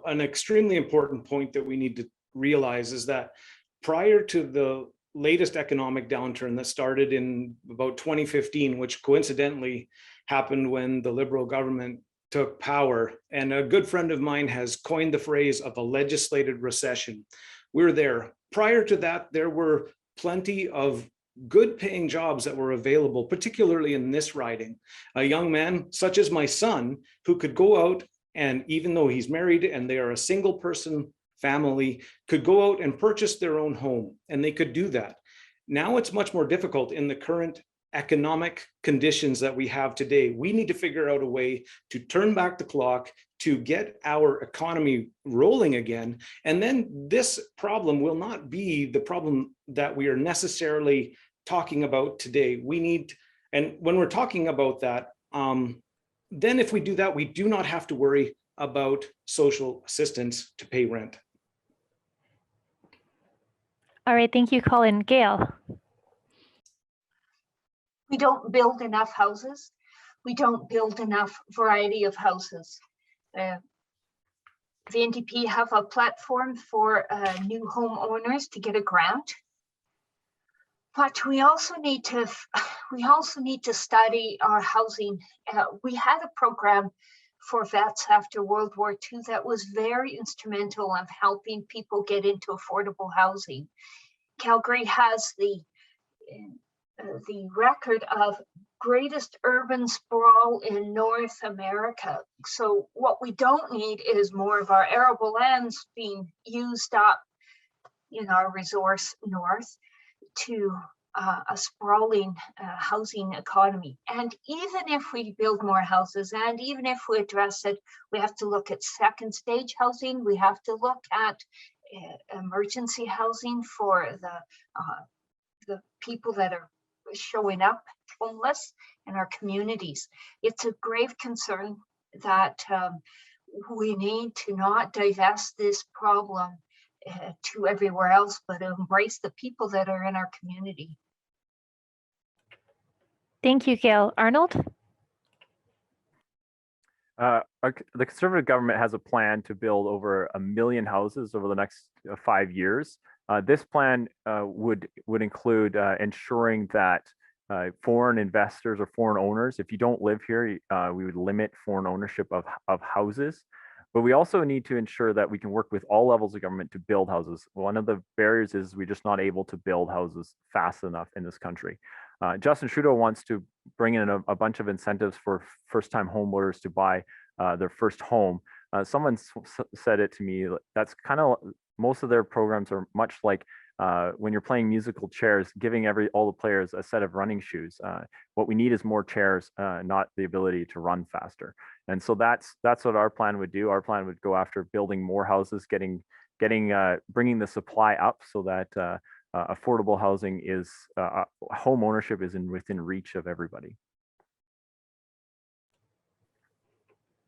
an extremely important point that we need to realize is that prior to the latest economic downturn that started in about 2015, which coincidentally happened when the Liberal government took power, and a good friend of mine has coined the phrase of a legislated recession. We're there. Prior to that, there were plenty of good paying jobs that were available, particularly in this riding. A young man such as my son who could go out, and even though he's married and they are a single person family, could go out and purchase their own home, and they could do that. Now it's much more difficult in the current economic conditions that we have today. We need to figure out a way to turn back the clock, to get our economy rolling again. And then this problem will not be the problem that we are necessarily talking about today. We need, and when we're talking about that, then if we do that, we do not have to worry about social assistance to pay rent. All right, thank you, Colin. Gail. We don't build enough houses. We don't build enough variety of houses. The NDP have a platform for new homeowners to get a grant But we also need to study our housing. We had a program for vets after World War II that was very instrumental of helping people get into affordable housing. Calgary has the record of greatest urban sprawl in North America. So what we don't need is more of our arable lands being used up in our resource north to a sprawling housing economy. And even if we build more houses, and even if we address it, we have to look at second stage housing. We have to look at emergency housing for the people that are showing up homeless in our communities. It's a grave concern that we need to not divest this problem to everywhere else, but embrace the people that are in our community. Thank you, Gail. Arnold? The Conservative government has a plan to build over 1 million houses over the next 5 years. This plan would include ensuring that foreign investors or foreign owners, if you don't live here, we would limit foreign ownership of houses. But we also need to ensure that we can work with all levels of government to build houses. One of the barriers is we're just not able to build houses fast enough in this country. Justin Trudeau wants to bring in a bunch of incentives for first-time homeowners to buy their first home. Someone said it to me, that's kind of, most of their programs are much like when you're playing musical chairs, giving all the players a set of running shoes. What we need is more chairs, not the ability to run faster. And so that's what our plan would do. Our plan would go after building more houses, bringing the supply up so that affordable housing is, home ownership is within reach of everybody.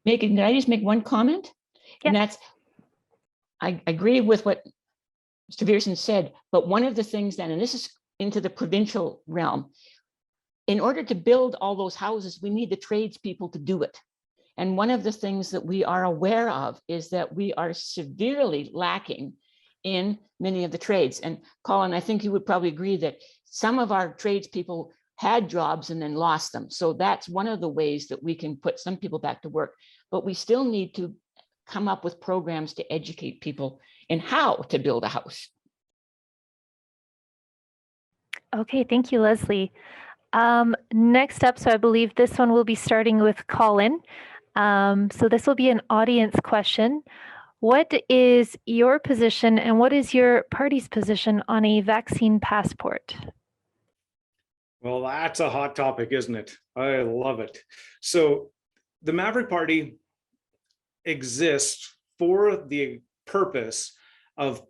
Megan, did I just make one comment? Yeah. And that's, I agree with what Mr. Viersen said, but one of the things then, and this is into the provincial realm, in order to build all those houses, we need the tradespeople to do it. And one of the things that we are aware of is that we are severely lacking in many of the trades. And Colin, I think you would probably agree that some of our tradespeople had jobs and then lost them. So that's one of the ways that we can put some people back to work, but we still need to come up with programs to educate people in how to build a house. Okay, thank you, Leslie. Next up, so I believe this one will be starting with Colin. So this will be an audience question. What is your position and what is your party's position on a vaccine passport? Well, that's a hot topic, isn't it? I love it. So the Maverick Party exists for the purpose of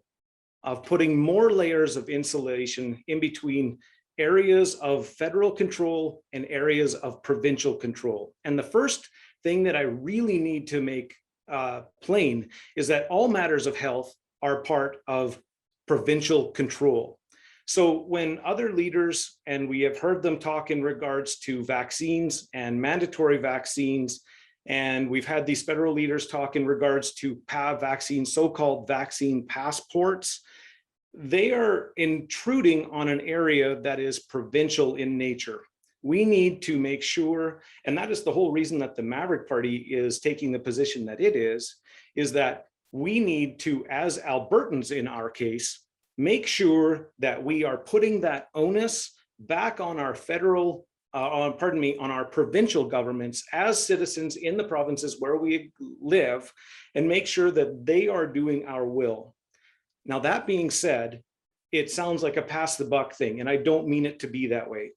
putting more layers of insulation in between areas of federal control and areas of provincial control. And the first thing that I really need to make plain is that all matters of health are part of provincial control. So when other leaders, and we have heard them talk in regards to vaccines and mandatory vaccines, and we've had these federal leaders talk in regards to vaccines, so-called vaccine passports, they are intruding on an area that is provincial in nature. We need to make sure, and that is the whole reason that the Maverick Party is taking the position that it is that we need to, as Albertans in our case, make sure that we are putting that onus back on our federal, on our provincial governments as citizens in the provinces where we live, and make sure that they are doing our will. Now, that being said, it sounds like a pass the buck thing, and I don't mean it to be that way.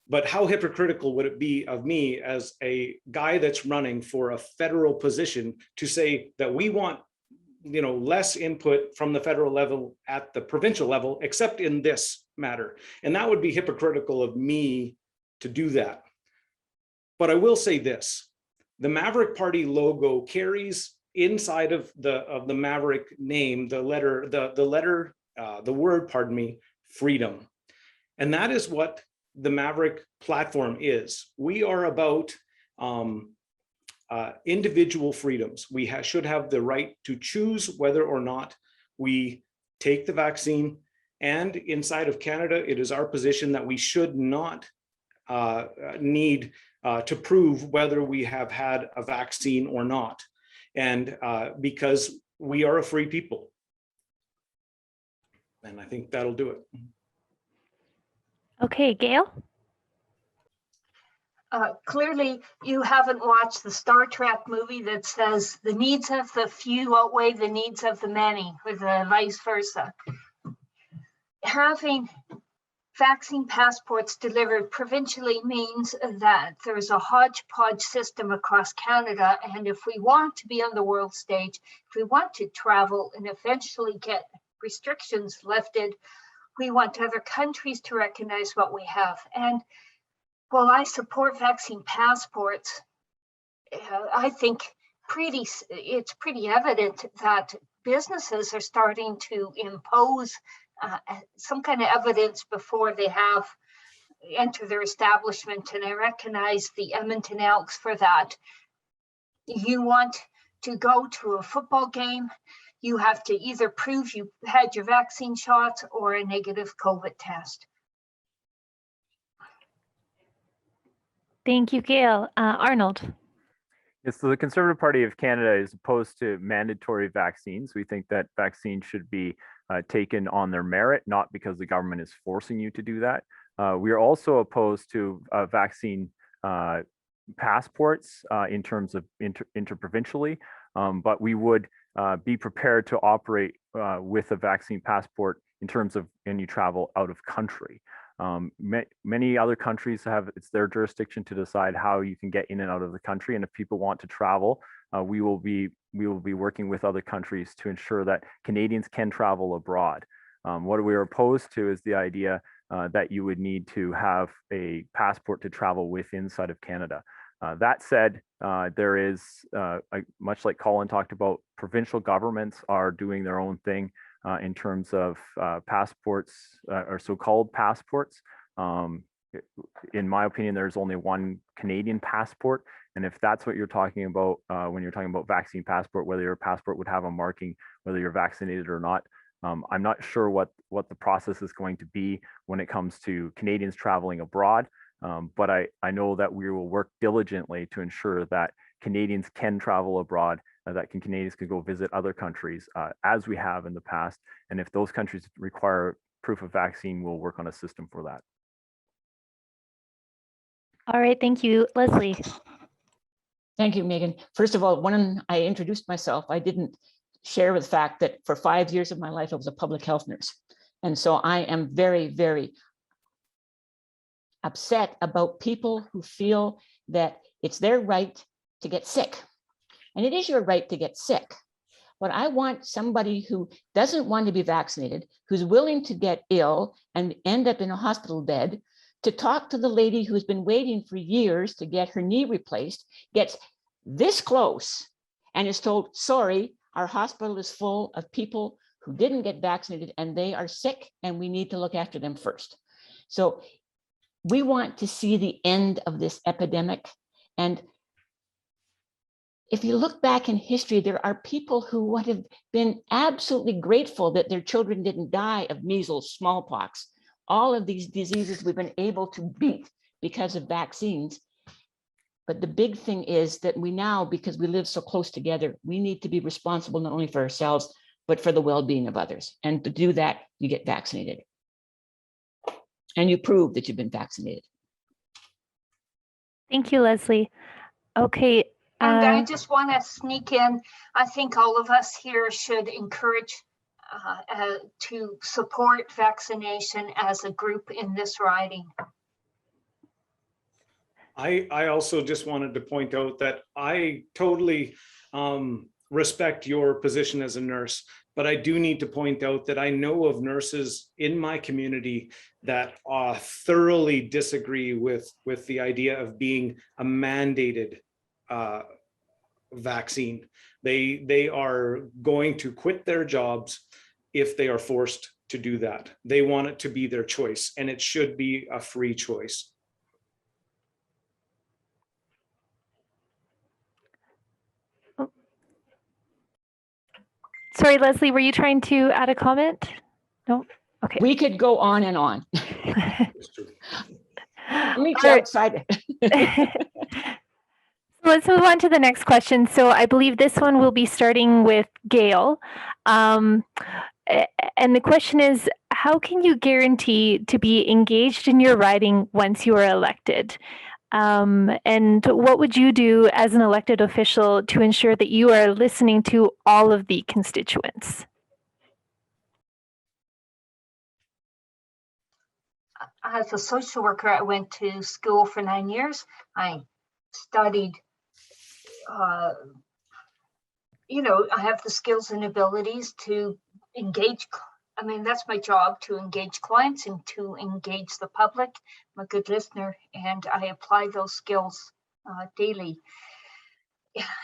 But how hypocritical would it be of me as a guy that's running for a federal position to say that we want, less input from the federal level at the provincial level, except in this matter? And that would be hypocritical of me to do that. But I will say this: the Maverick Party logo carries inside of the Maverick name the word, freedom. And that is what the Maverick platform is. We are about individual freedoms. We should have the right to choose whether or not we take the vaccine And inside of Canada, it is our position that we should not need to prove whether we have had a vaccine or not. And because we are a free people. And I think that'll do it. Okay, Gail? Clearly, you haven't watched the Star Trek movie that says the needs of the few outweigh the needs of the many, or the vice versa. Having vaccine passports delivered provincially means that there's a hodgepodge system across Canada. And if we want to be on the world stage, if we want to travel and eventually get restrictions lifted, we want other countries to recognize what we have. And while I support vaccine passports, I think it's pretty evident that businesses are starting to impose some kind of evidence before they have entered their establishment. And I recognize the Edmonton Elks for that. You want to go to a football game, you have to either prove you had your vaccine shots or a negative COVID test. Thank you, Gail. Arnold? Yes, so the Conservative Party of Canada is opposed to mandatory vaccines. We think that vaccines should be taken on their merit, not because the government is forcing you to do that. We are also opposed to vaccine passports in terms of interprovincially, but we would be prepared to operate with a vaccine passport in terms of when you travel out of country. Many other countries it's their jurisdiction to decide how you can get in and out of the country. And if people want to travel, we will be working with other countries to ensure that Canadians can travel abroad. What we are opposed to is the idea that you would need to have a passport to travel with inside of Canada. That said, there is, much like Colin talked about, provincial governments are doing their own thing in terms of passports or so-called passports. In my opinion, there's only one Canadian passport. And if that's what you're talking about when you're talking about vaccine passport, whether your passport would have a marking, whether you're vaccinated or not, I'm not sure what the process is going to be when it comes to Canadians traveling abroad. But I know that we will work diligently to ensure that Canadians can travel abroad, Canadians can go visit other countries as we have in the past. And if those countries require proof of vaccine, we'll work on a system for that. All right, thank you. Leslie? Thank you, Megan. First of all, when I introduced myself, I didn't share with the fact that for 5 years of my life, I was a public health nurse. And so I am very, very upset about people who feel that it's their right to get sick. And it is your right to get sick. But I want somebody who doesn't want to be vaccinated, who's willing to get ill and end up in a hospital bed, to talk to the lady who's been waiting for years to get her knee replaced, gets this close and is told, sorry, our hospital is full of people who didn't get vaccinated and they are sick and we need to look after them first. So we want to see the end of this epidemic. And if you look back in history, there are people who would have been absolutely grateful that their children didn't die of measles, smallpox, all of these diseases we've been able to beat because of vaccines. But the big thing is that we now, because we live so close together, we need to be responsible not only for ourselves, but for the well-being of others. And to do that, you get vaccinated. And you prove that you've been vaccinated. Thank you, Leslie. Okay. And I just want to sneak in. I think all of us here should encourage to support vaccination as a group in this riding. I also just wanted to point out that I totally respect your position as a nurse, but I do need to point out that I know of nurses in my community that thoroughly disagree with the idea of being a mandated vaccine. They are going to quit their jobs if they are forced to do that. They want it to be their choice, and it should be a free choice. Sorry, Leslie, were you trying to add a comment? No? Okay. We could go on and on. Meet you All right. outside. Let's move on to the next question. So I believe this one will be starting with Gail. And the question is, how can you guarantee to be engaged in your riding once you are elected? And what would you do as an elected official to ensure that you are listening to all of the constituents? As a social worker, I went to school for 9 years. I studied, I have the skills and abilities to engage. I mean, that's my job, to engage clients and to engage the public. I'm a good listener, and I apply those skills daily.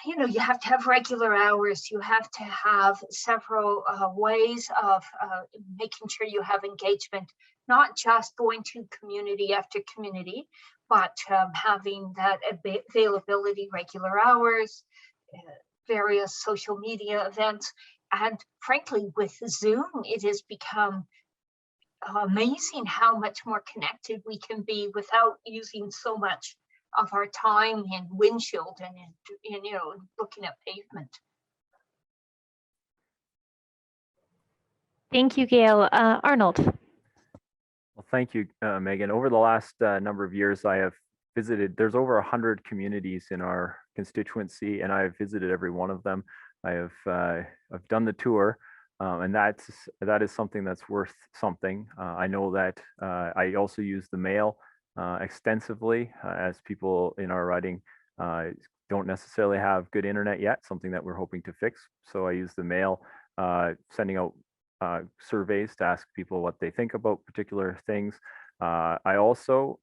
You have to have regular hours. You have to have several ways of making sure you have engagement, not just going to community after community, but having that availability, regular hours, various social media events. And frankly, with Zoom, it has become amazing how much more connected we can be without using so much of our time in windshield and looking at pavement. Thank you, Gail. Arnold. Well, thank you, Megan. Over the last number of years, I have visited, there's over 100 communities in our constituency, and I've visited every one of them. I've done the tour, and that is something that's worth something. I know that I also use the mail extensively, as people in our riding don't necessarily have good internet yet, something that we're hoping to fix. So I use the mail, sending out surveys to ask people what they think about particular things. I also,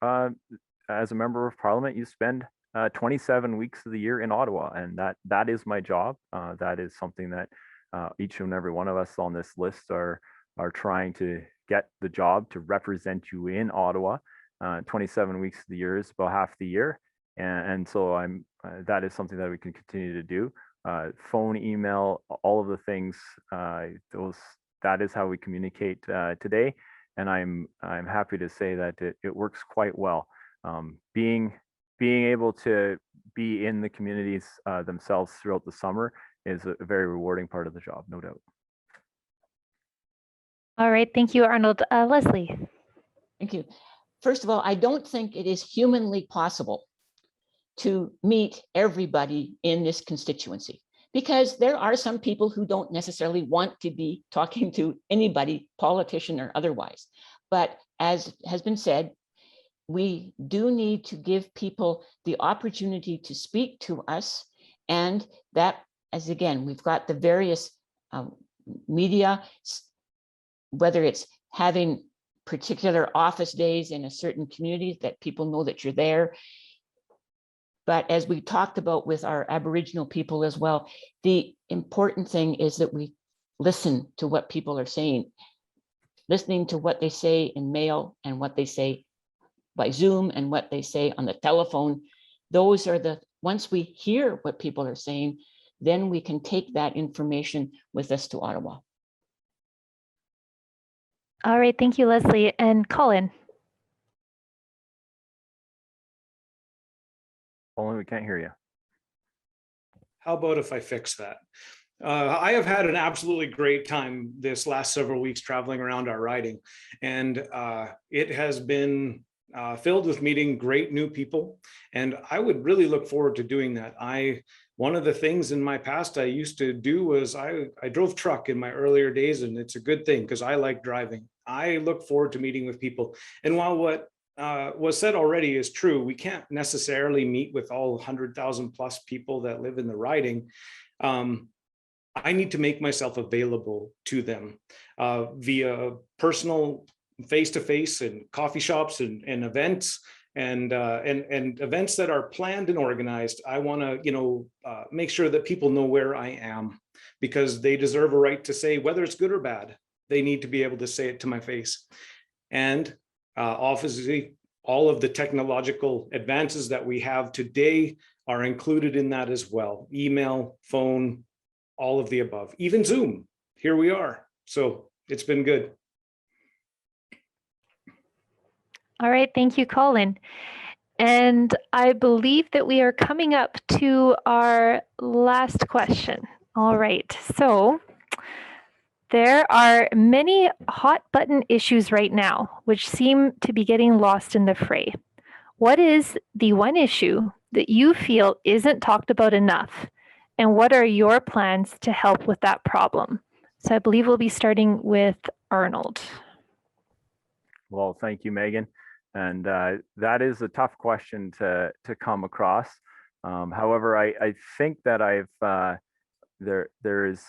as a member of parliament, you spend 27 weeks of the year in Ottawa, and that is my job. That is something that each and every one of us on this list are trying to get the job to represent you in Ottawa. 27 weeks of the year is about half the year, and so that is something that we can continue to do. Phone, email, all of the things. That is how we communicate today, and I'm happy to say that it works quite well. Being able to be in the communities themselves throughout the summer is a very rewarding part of the job, no doubt. All right, thank you, Arnold. Leslie. Thank you. First of all, I don't think it is humanly possible to meet everybody in this constituency, because there are some people who don't necessarily want to be talking to anybody, politician or otherwise. But as has been said, we do need to give people the opportunity to speak to us, and that, as again, we've got the various media, whether it's having particular office days in a certain community that people know that you're there. But as we talked about with our Aboriginal people as well, the important thing is that we listen to what people are saying, listening to what they say in mail and what they say by Zoom and what they say on the telephone. Those are once we hear what people are saying, then we can take that information with us to Ottawa. All right, thank you, Leslie. And Colin. Colin, we can't hear you. How about if I fix that? I have had an absolutely great time this last several weeks traveling around our riding, and it has been filled with meeting great new people, and I would really look forward to doing that. One of the things in my past I used to do was I drove truck in my earlier days, and it's a good thing because I like driving. I look forward to meeting with people, and while what was said already is true, we can't necessarily meet with all 100,000 plus people that live in the riding. I need to make myself available to them via personal face-to-face and coffee shops and events and events that are planned and organized. I want to, make sure that people know where I am, because they deserve a right to say whether it's good or bad. They need to be able to say it to my face. And obviously, all of the technological advances that we have today are included in that as well. Email, phone, all of the above, even Zoom. Here we are. So it's been good. All right, thank you, Colin. And I believe that we are coming up to our last question. All right, so there are many hot button issues right now, which seem to be getting lost in the fray. What is the one issue that you feel isn't talked about enough? And what are your plans to help with that problem? So I believe we'll be starting with Arnold. Well, thank you, Megan. And that is a tough question to come across. However, I think that there is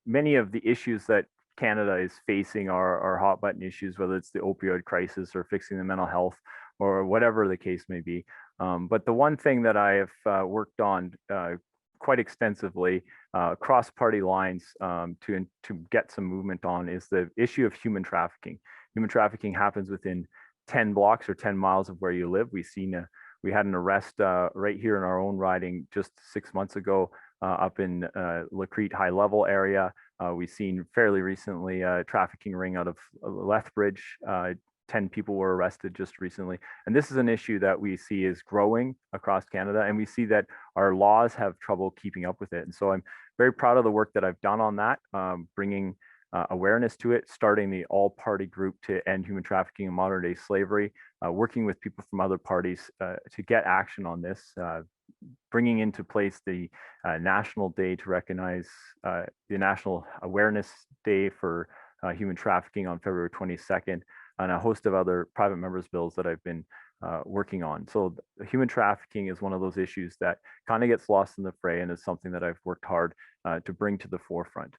many of the issues that Canada is facing are hot button issues, whether it's the opioid crisis or fixing the mental health or whatever the case may be. But the one thing that I have worked on quite extensively across party lines to get some movement on is the issue of human trafficking. Human trafficking happens within 10 blocks or 10 miles of where you live. We had an arrest right here in our own riding just 6 months ago up in Lacrete High Level area. We've seen fairly recently a trafficking ring out of Lethbridge. 10 people were arrested just recently. And this is an issue that we see is growing across Canada, and we see that our laws have trouble keeping up with it. And so I'm very proud of the work that I've done on that, bringing awareness to it, starting the all-party group to end human trafficking and modern-day slavery, working with people from other parties to get action on this, bringing into place the National Day to recognize the National Awareness Day for human trafficking on February 22nd, and a host of other private members' bills that I've been working on. So human trafficking is one of those issues that kind of gets lost in the fray, and is something that I've worked hard to bring to the forefront.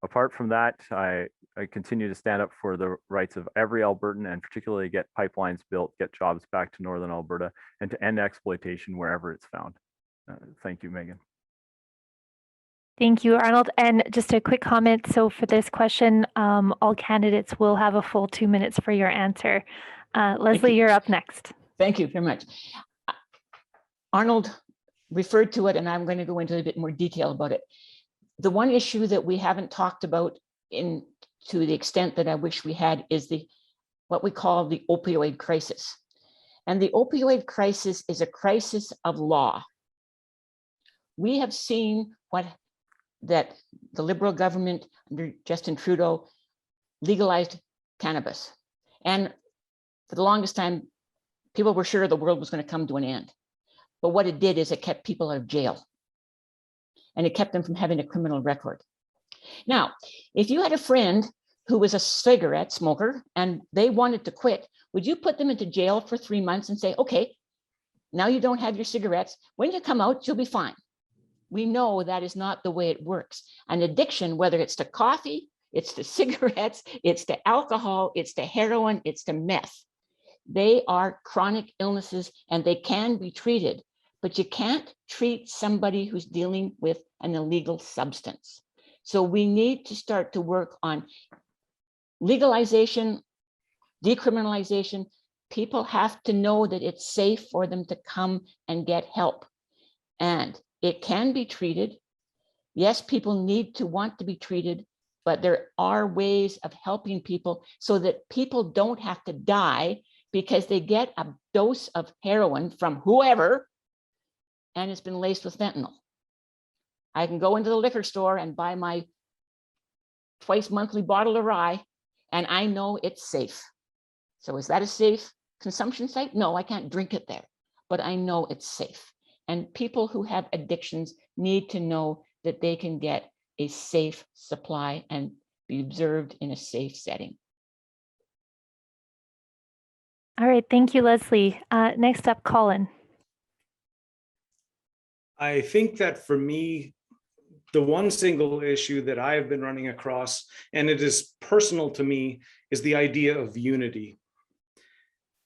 Apart from that, I continue to stand up for the rights of every Albertan, and particularly get pipelines built, get jobs back to Northern Alberta, and to end exploitation wherever it's found. Thank you, Megan. Thank you, Arnold. And just a quick comment. So for this question, all candidates will have a full 2 minutes for your answer. Leslie, you're up next. Thank you very much. Arnold referred to it, and I'm going to go into a bit more detail about it. The one issue that we haven't talked about to the extent that I wish we had is what we call the opioid crisis. And the opioid crisis is a crisis of law. We have seen that the Liberal government under Justin Trudeau legalized cannabis. And for the longest time, people were sure the world was going to come to an end. But what it did is it kept people out of jail. And it kept them from having a criminal record. Now, if you had a friend who was a cigarette smoker and they wanted to quit, would you put them into jail for 3 months and say, okay, now you don't have your cigarettes. When you come out, you'll be fine. We know that is not the way it works. An addiction, whether it's to coffee, it's to cigarettes, it's to alcohol, it's to heroin, it's to meth. They are chronic illnesses and they can be treated, but you can't treat somebody who's dealing with an illegal substance. So we need to start to work on legalization, decriminalization. People have to know that it's safe for them to come and get help. And it can be treated. Yes, people need to want to be treated, but there are ways of helping people so that people don't have to die because they get a dose of heroin from whoever and it's been laced with fentanyl. I can go into the liquor store and buy my twice monthly bottle of rye and I know it's safe. So is that a safe consumption site? No, I can't drink it there, but I know it's safe. And people who have addictions need to know that they can get a safe supply and be observed in a safe setting. All right, thank you, Leslie. Next up, Colin. I think that for me, the one single issue that I have been running across, and it is personal to me, is the idea of unity.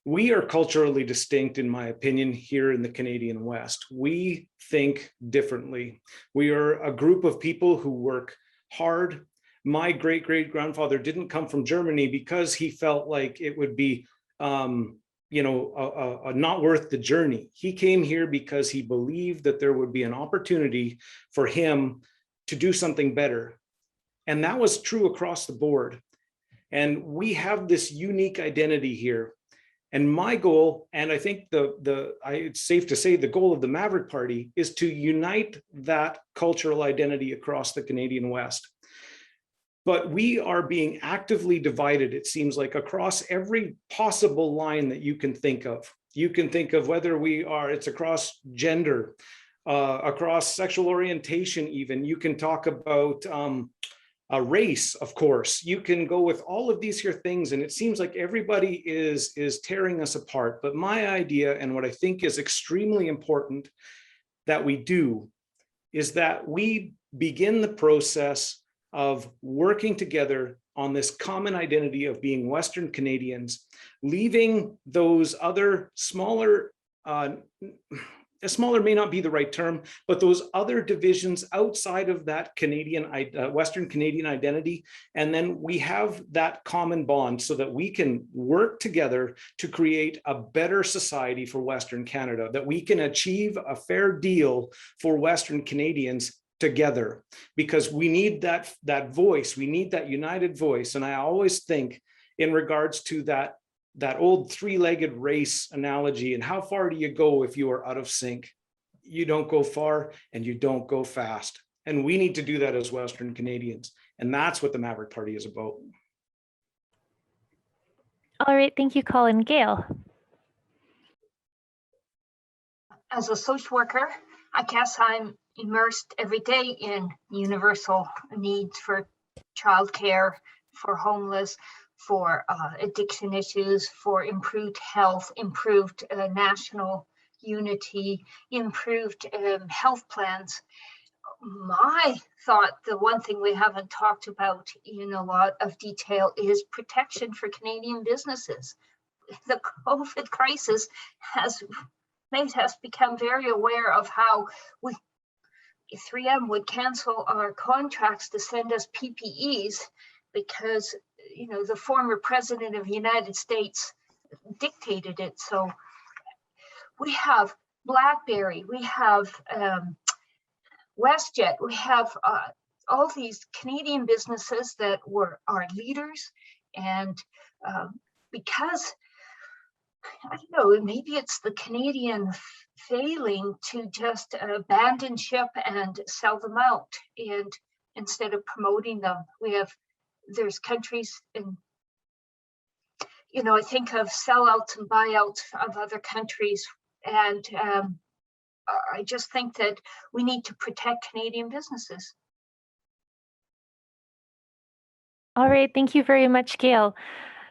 We are culturally distinct, in my opinion, here in the Canadian West. We think differently. We are a group of people who work hard. My great-great-grandfather didn't come from Germany because he felt like it would be not worth the journey. He came here because he believed that there would be an opportunity for him to do something better. And that was true across the board. And we have this unique identity here. And my goal, and I think it's safe to say the goal of the Maverick Party, is to unite that cultural identity across the Canadian West. But we are being actively divided, it seems like, across every possible line that you can think of. You can think of whether it's across gender, across sexual orientation even. You can talk about a race, of course. You can go with all of these here things, and it seems like everybody is tearing us apart. But my idea, and what I think is extremely important that we do, is that we begin the process of working together on this common identity of being Western Canadians, leaving those other smaller, smaller may not be the right term, but those other divisions outside of that Canadian, Western Canadian identity. And then we have that common bond so that we can work together to create a better society for Western Canada, that we can achieve a fair deal for Western Canadians together, because we need that voice. We need that united voice. And I always think in regards to that old three-legged race analogy, and how far do you go if you are out of sync? You don't go far and you don't go fast. And we need to do that as Western Canadians. And that's what the Maverick Party is about. All right, thank you, Colin. Gail. As a social worker, I guess I'm immersed every day in universal needs for childcare, for homeless, for addiction issues, for improved health, improved national unity, improved health plans. My thought, the one thing we haven't talked about in a lot of detail is protection for Canadian businesses. The COVID crisis has made us become very aware of how 3M would cancel our contracts to send us PPEs because, you know, the former president of the United States dictated it. So we have BlackBerry, we have WestJet, we have all these Canadian businesses that are leaders, and because I don't know, maybe it's the Canadian failing to just abandon ship and sell them out, and instead of promoting them, there's countries in, you know, I think of sellouts and buyouts of other countries, and I just think that we need to protect Canadian businesses. All right, thank you very much, Gail.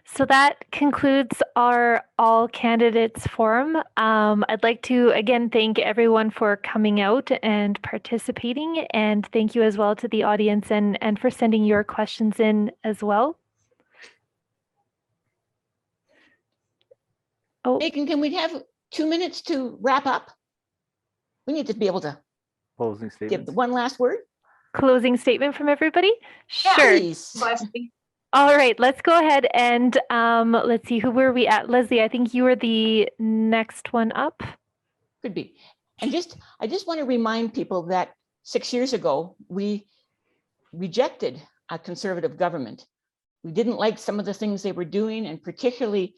So that concludes our All Candidates Forum. I'd like to again thank everyone for coming out and participating, and thank you as well to the audience and for sending your questions in as well. Oh, Megan, can we have 2 minutes to wrap up? We need to be able to Closing give statements. the one last word. closing statement from everybody? Sure. Please. All right, let's go ahead and let's see, who were we at? Leslie, I think you were the next one up. Could be. And I just want to remind people that 6 years ago, we rejected a conservative government. We didn't like some of the things they were doing, and particularly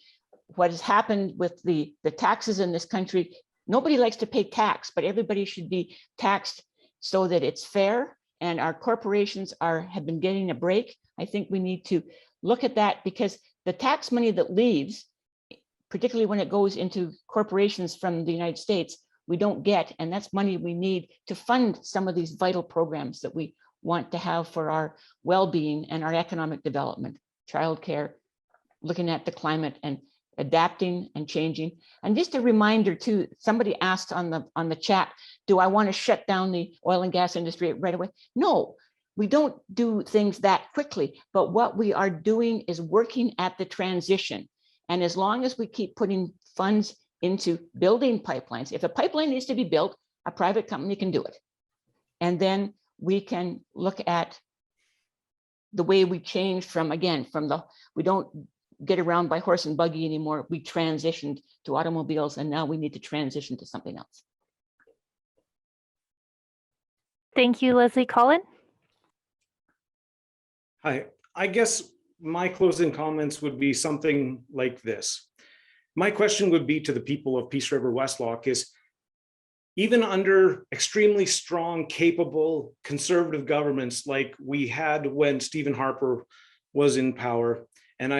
what has happened with the taxes in this country. Nobody likes to pay tax, but everybody should be taxed so that it's fair, and our corporations have been getting a break. I think we need to look at that, because the tax money that leaves, particularly when it goes into corporations from the United States, we don't get, and that's money we need to fund some of these vital programs that we want to have for our well-being and our economic development, childcare, looking at the climate and adapting and changing. And just a reminder too, somebody asked on the chat, do I want to shut down the oil and gas industry right away? No, we don't do things that quickly, but what we are doing is working at the transition. And as long as we keep putting funds into building pipelines, if a pipeline needs to be built, a private company can do it. And then we can look at the way we change from we don't get around by horse and buggy anymore. We transitioned to automobiles, and now we need to transition to something else. Thank you, Leslie. Colin? Hi, I guess my closing comments would be something like this. My question would be to the people of Peace River-Westlock is, even under extremely strong, capable, conservative governments like we had when Stephen Harper was in power, and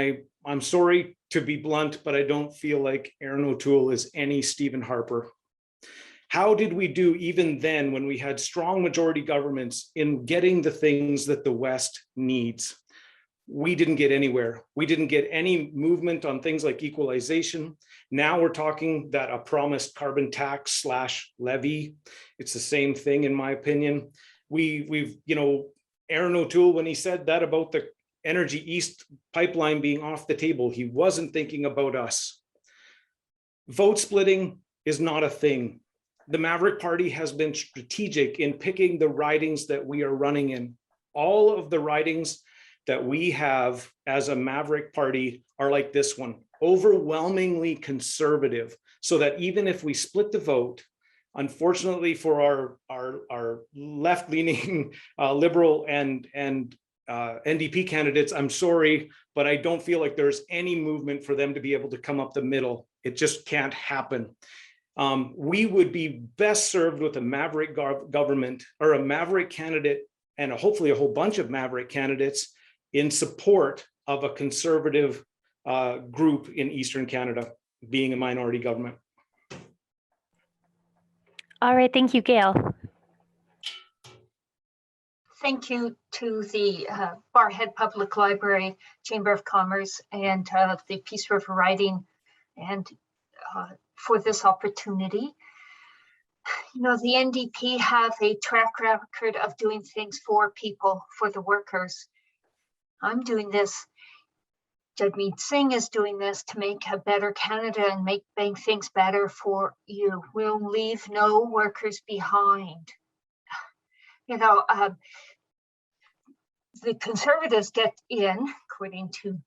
I'm sorry to be blunt, but I don't feel like Aaron O'Toole is any Stephen Harper. How did we do even then when we had strong majority governments in getting the things that the West needs? We didn't get anywhere. We didn't get any movement on things like equalization. Now we're talking that a promised carbon tax / levy. It's the same thing, in my opinion. We've, you know, Aaron O'Toole, when he said that about the Energy East pipeline being off the table, he wasn't thinking about us. Vote splitting is not a thing. The Maverick Party has been strategic in picking the ridings that we are running in. All of the ridings that we have as a Maverick Party are like this one, overwhelmingly conservative, so that even if we split the vote, unfortunately for our left-leaning Liberal and NDP candidates, I'm sorry, but I don't feel like there's any movement for them to be able to come up the middle. It just can't happen. We would be best served with a Maverick government, or a Maverick candidate, and hopefully a whole bunch of Maverick candidates in support of a conservative group in Eastern Canada, being a minority government. All right, thank you, Gail. Thank you to the Barrhead Public Library, Chamber of Commerce, and the Peace River Riding, and for this opportunity. You know, the NDP have a track record of doing things for people, for the workers. I'm doing this, Jagmeet Singh is doing this to make a better Canada and make things better for you. We'll leave no workers behind. You know, the Conservatives get in, according to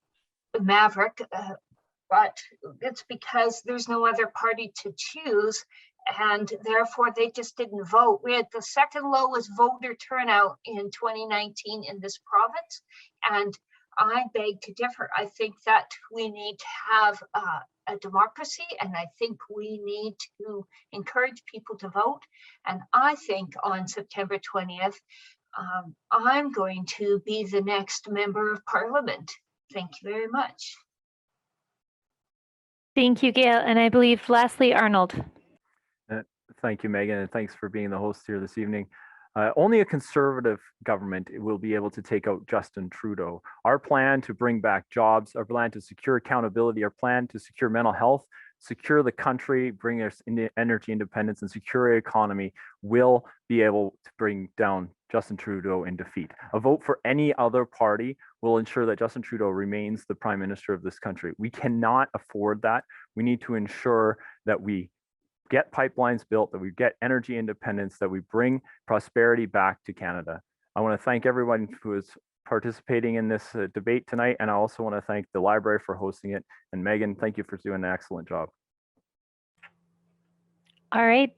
the Maverick, but it's because there's no other party to choose, and therefore they just didn't vote. We had the second lowest voter turnout in 2019 in this province, and I beg to differ. I think that we need to have a democracy, and I think we need to encourage people to vote. And I think on September 20th, I'm going to be the next member of Parliament. Thank you very much. Thank you, Gail. And I believe lastly, Arnold. Thank you, Megan, and thanks for being the host here this evening. Only a conservative government will be able to take out Justin Trudeau. Our plan to bring back jobs, our plan to secure accountability, our plan to secure mental health, secure the country, bring us into energy independence, and secure our economy will be able to bring down Justin Trudeau in defeat. A vote for any other party will ensure that Justin Trudeau remains the Prime Minister of this country. We cannot afford that. We need to ensure that we get pipelines built, that we get energy independence, that we bring prosperity back to Canada. I want to thank everyone who is participating in this debate tonight, and I also want to thank the library for hosting it. And Megan, thank you for doing an excellent job. All right.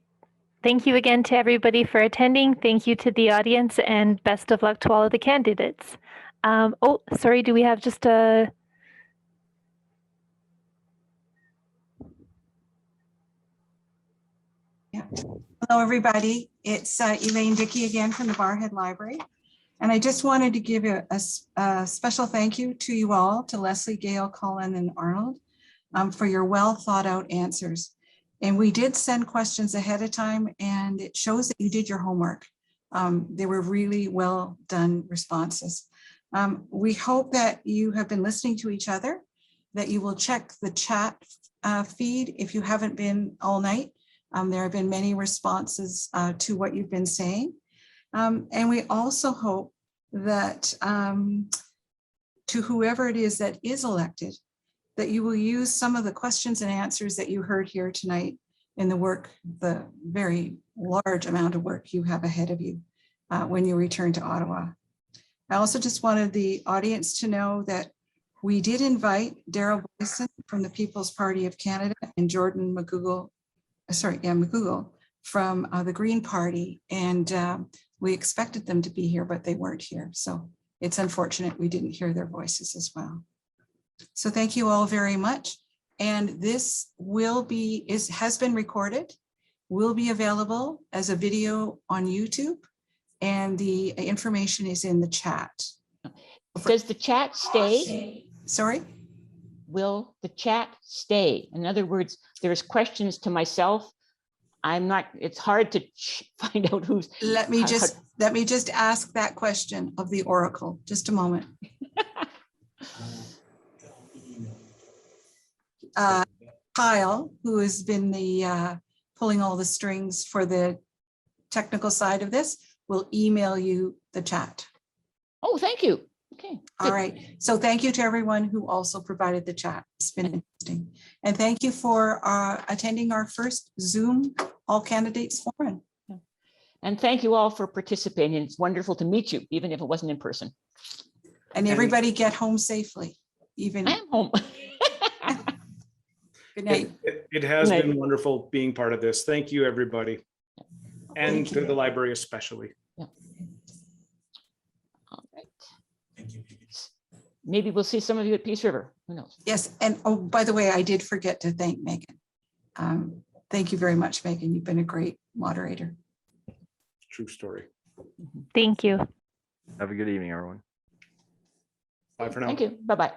Thank you again to everybody for attending. Thank you to the audience, and best of luck to all of the candidates. Oh, sorry, do we have just a... Yeah. Hello, everybody. It's Elaine Dickey again from the Barrhead Library. And I just wanted to give a special thank you to you all, to Leslie, Gail, Colin, and Arnold, for your well thought out answers. And we did send questions ahead of time, and it shows that you did your homework. They were really well done responses. We hope that you have been listening to each other, that you will check the chat feed if you haven't been all night. There have been many responses to what you've been saying. And we also hope that to whoever it is that is elected, that you will use some of the questions and answers that you heard here tonight in the work, the very large amount of work you have ahead of you when you return to Ottawa. I also just wanted the audience to know that we did invite Darryl Boisson from the People's Party of Canada and Jordan MacDougall from the Green Party, and we expected them to be here, but they weren't here. So it's unfortunate we didn't hear their voices as well. So thank you all very much. And this has been recorded, will be available as a video on YouTube, and the information is in the chat. Does the chat stay? Sorry? Will the chat stay? In other words, there's questions to myself. It's hard to find out who's. Let me just ask that question of the Oracle. Just a moment. Kyle, who has been the pulling all the strings for the technical side of this, will email you the chat. Oh, thank you. Okay. All right. So thank you to everyone who also provided the chat. It's been interesting. And thank you for attending our first Zoom All Candidates Forum. And thank you all for participating. It's wonderful to meet you, even if it wasn't in person. And everybody get home safely. Even I am home. good night. It has Good night. been wonderful being part of this. Thank you, everybody. And to the library especially. Yeah. All right. Maybe we'll see some of you at Peace River. Who knows? Yes. And oh, by the way, I did forget to thank Megan. Thank you very much, Megan. You've been a great moderator. True story. Thank you. Have a good evening, everyone. Bye for now. Thank you. Bye-bye.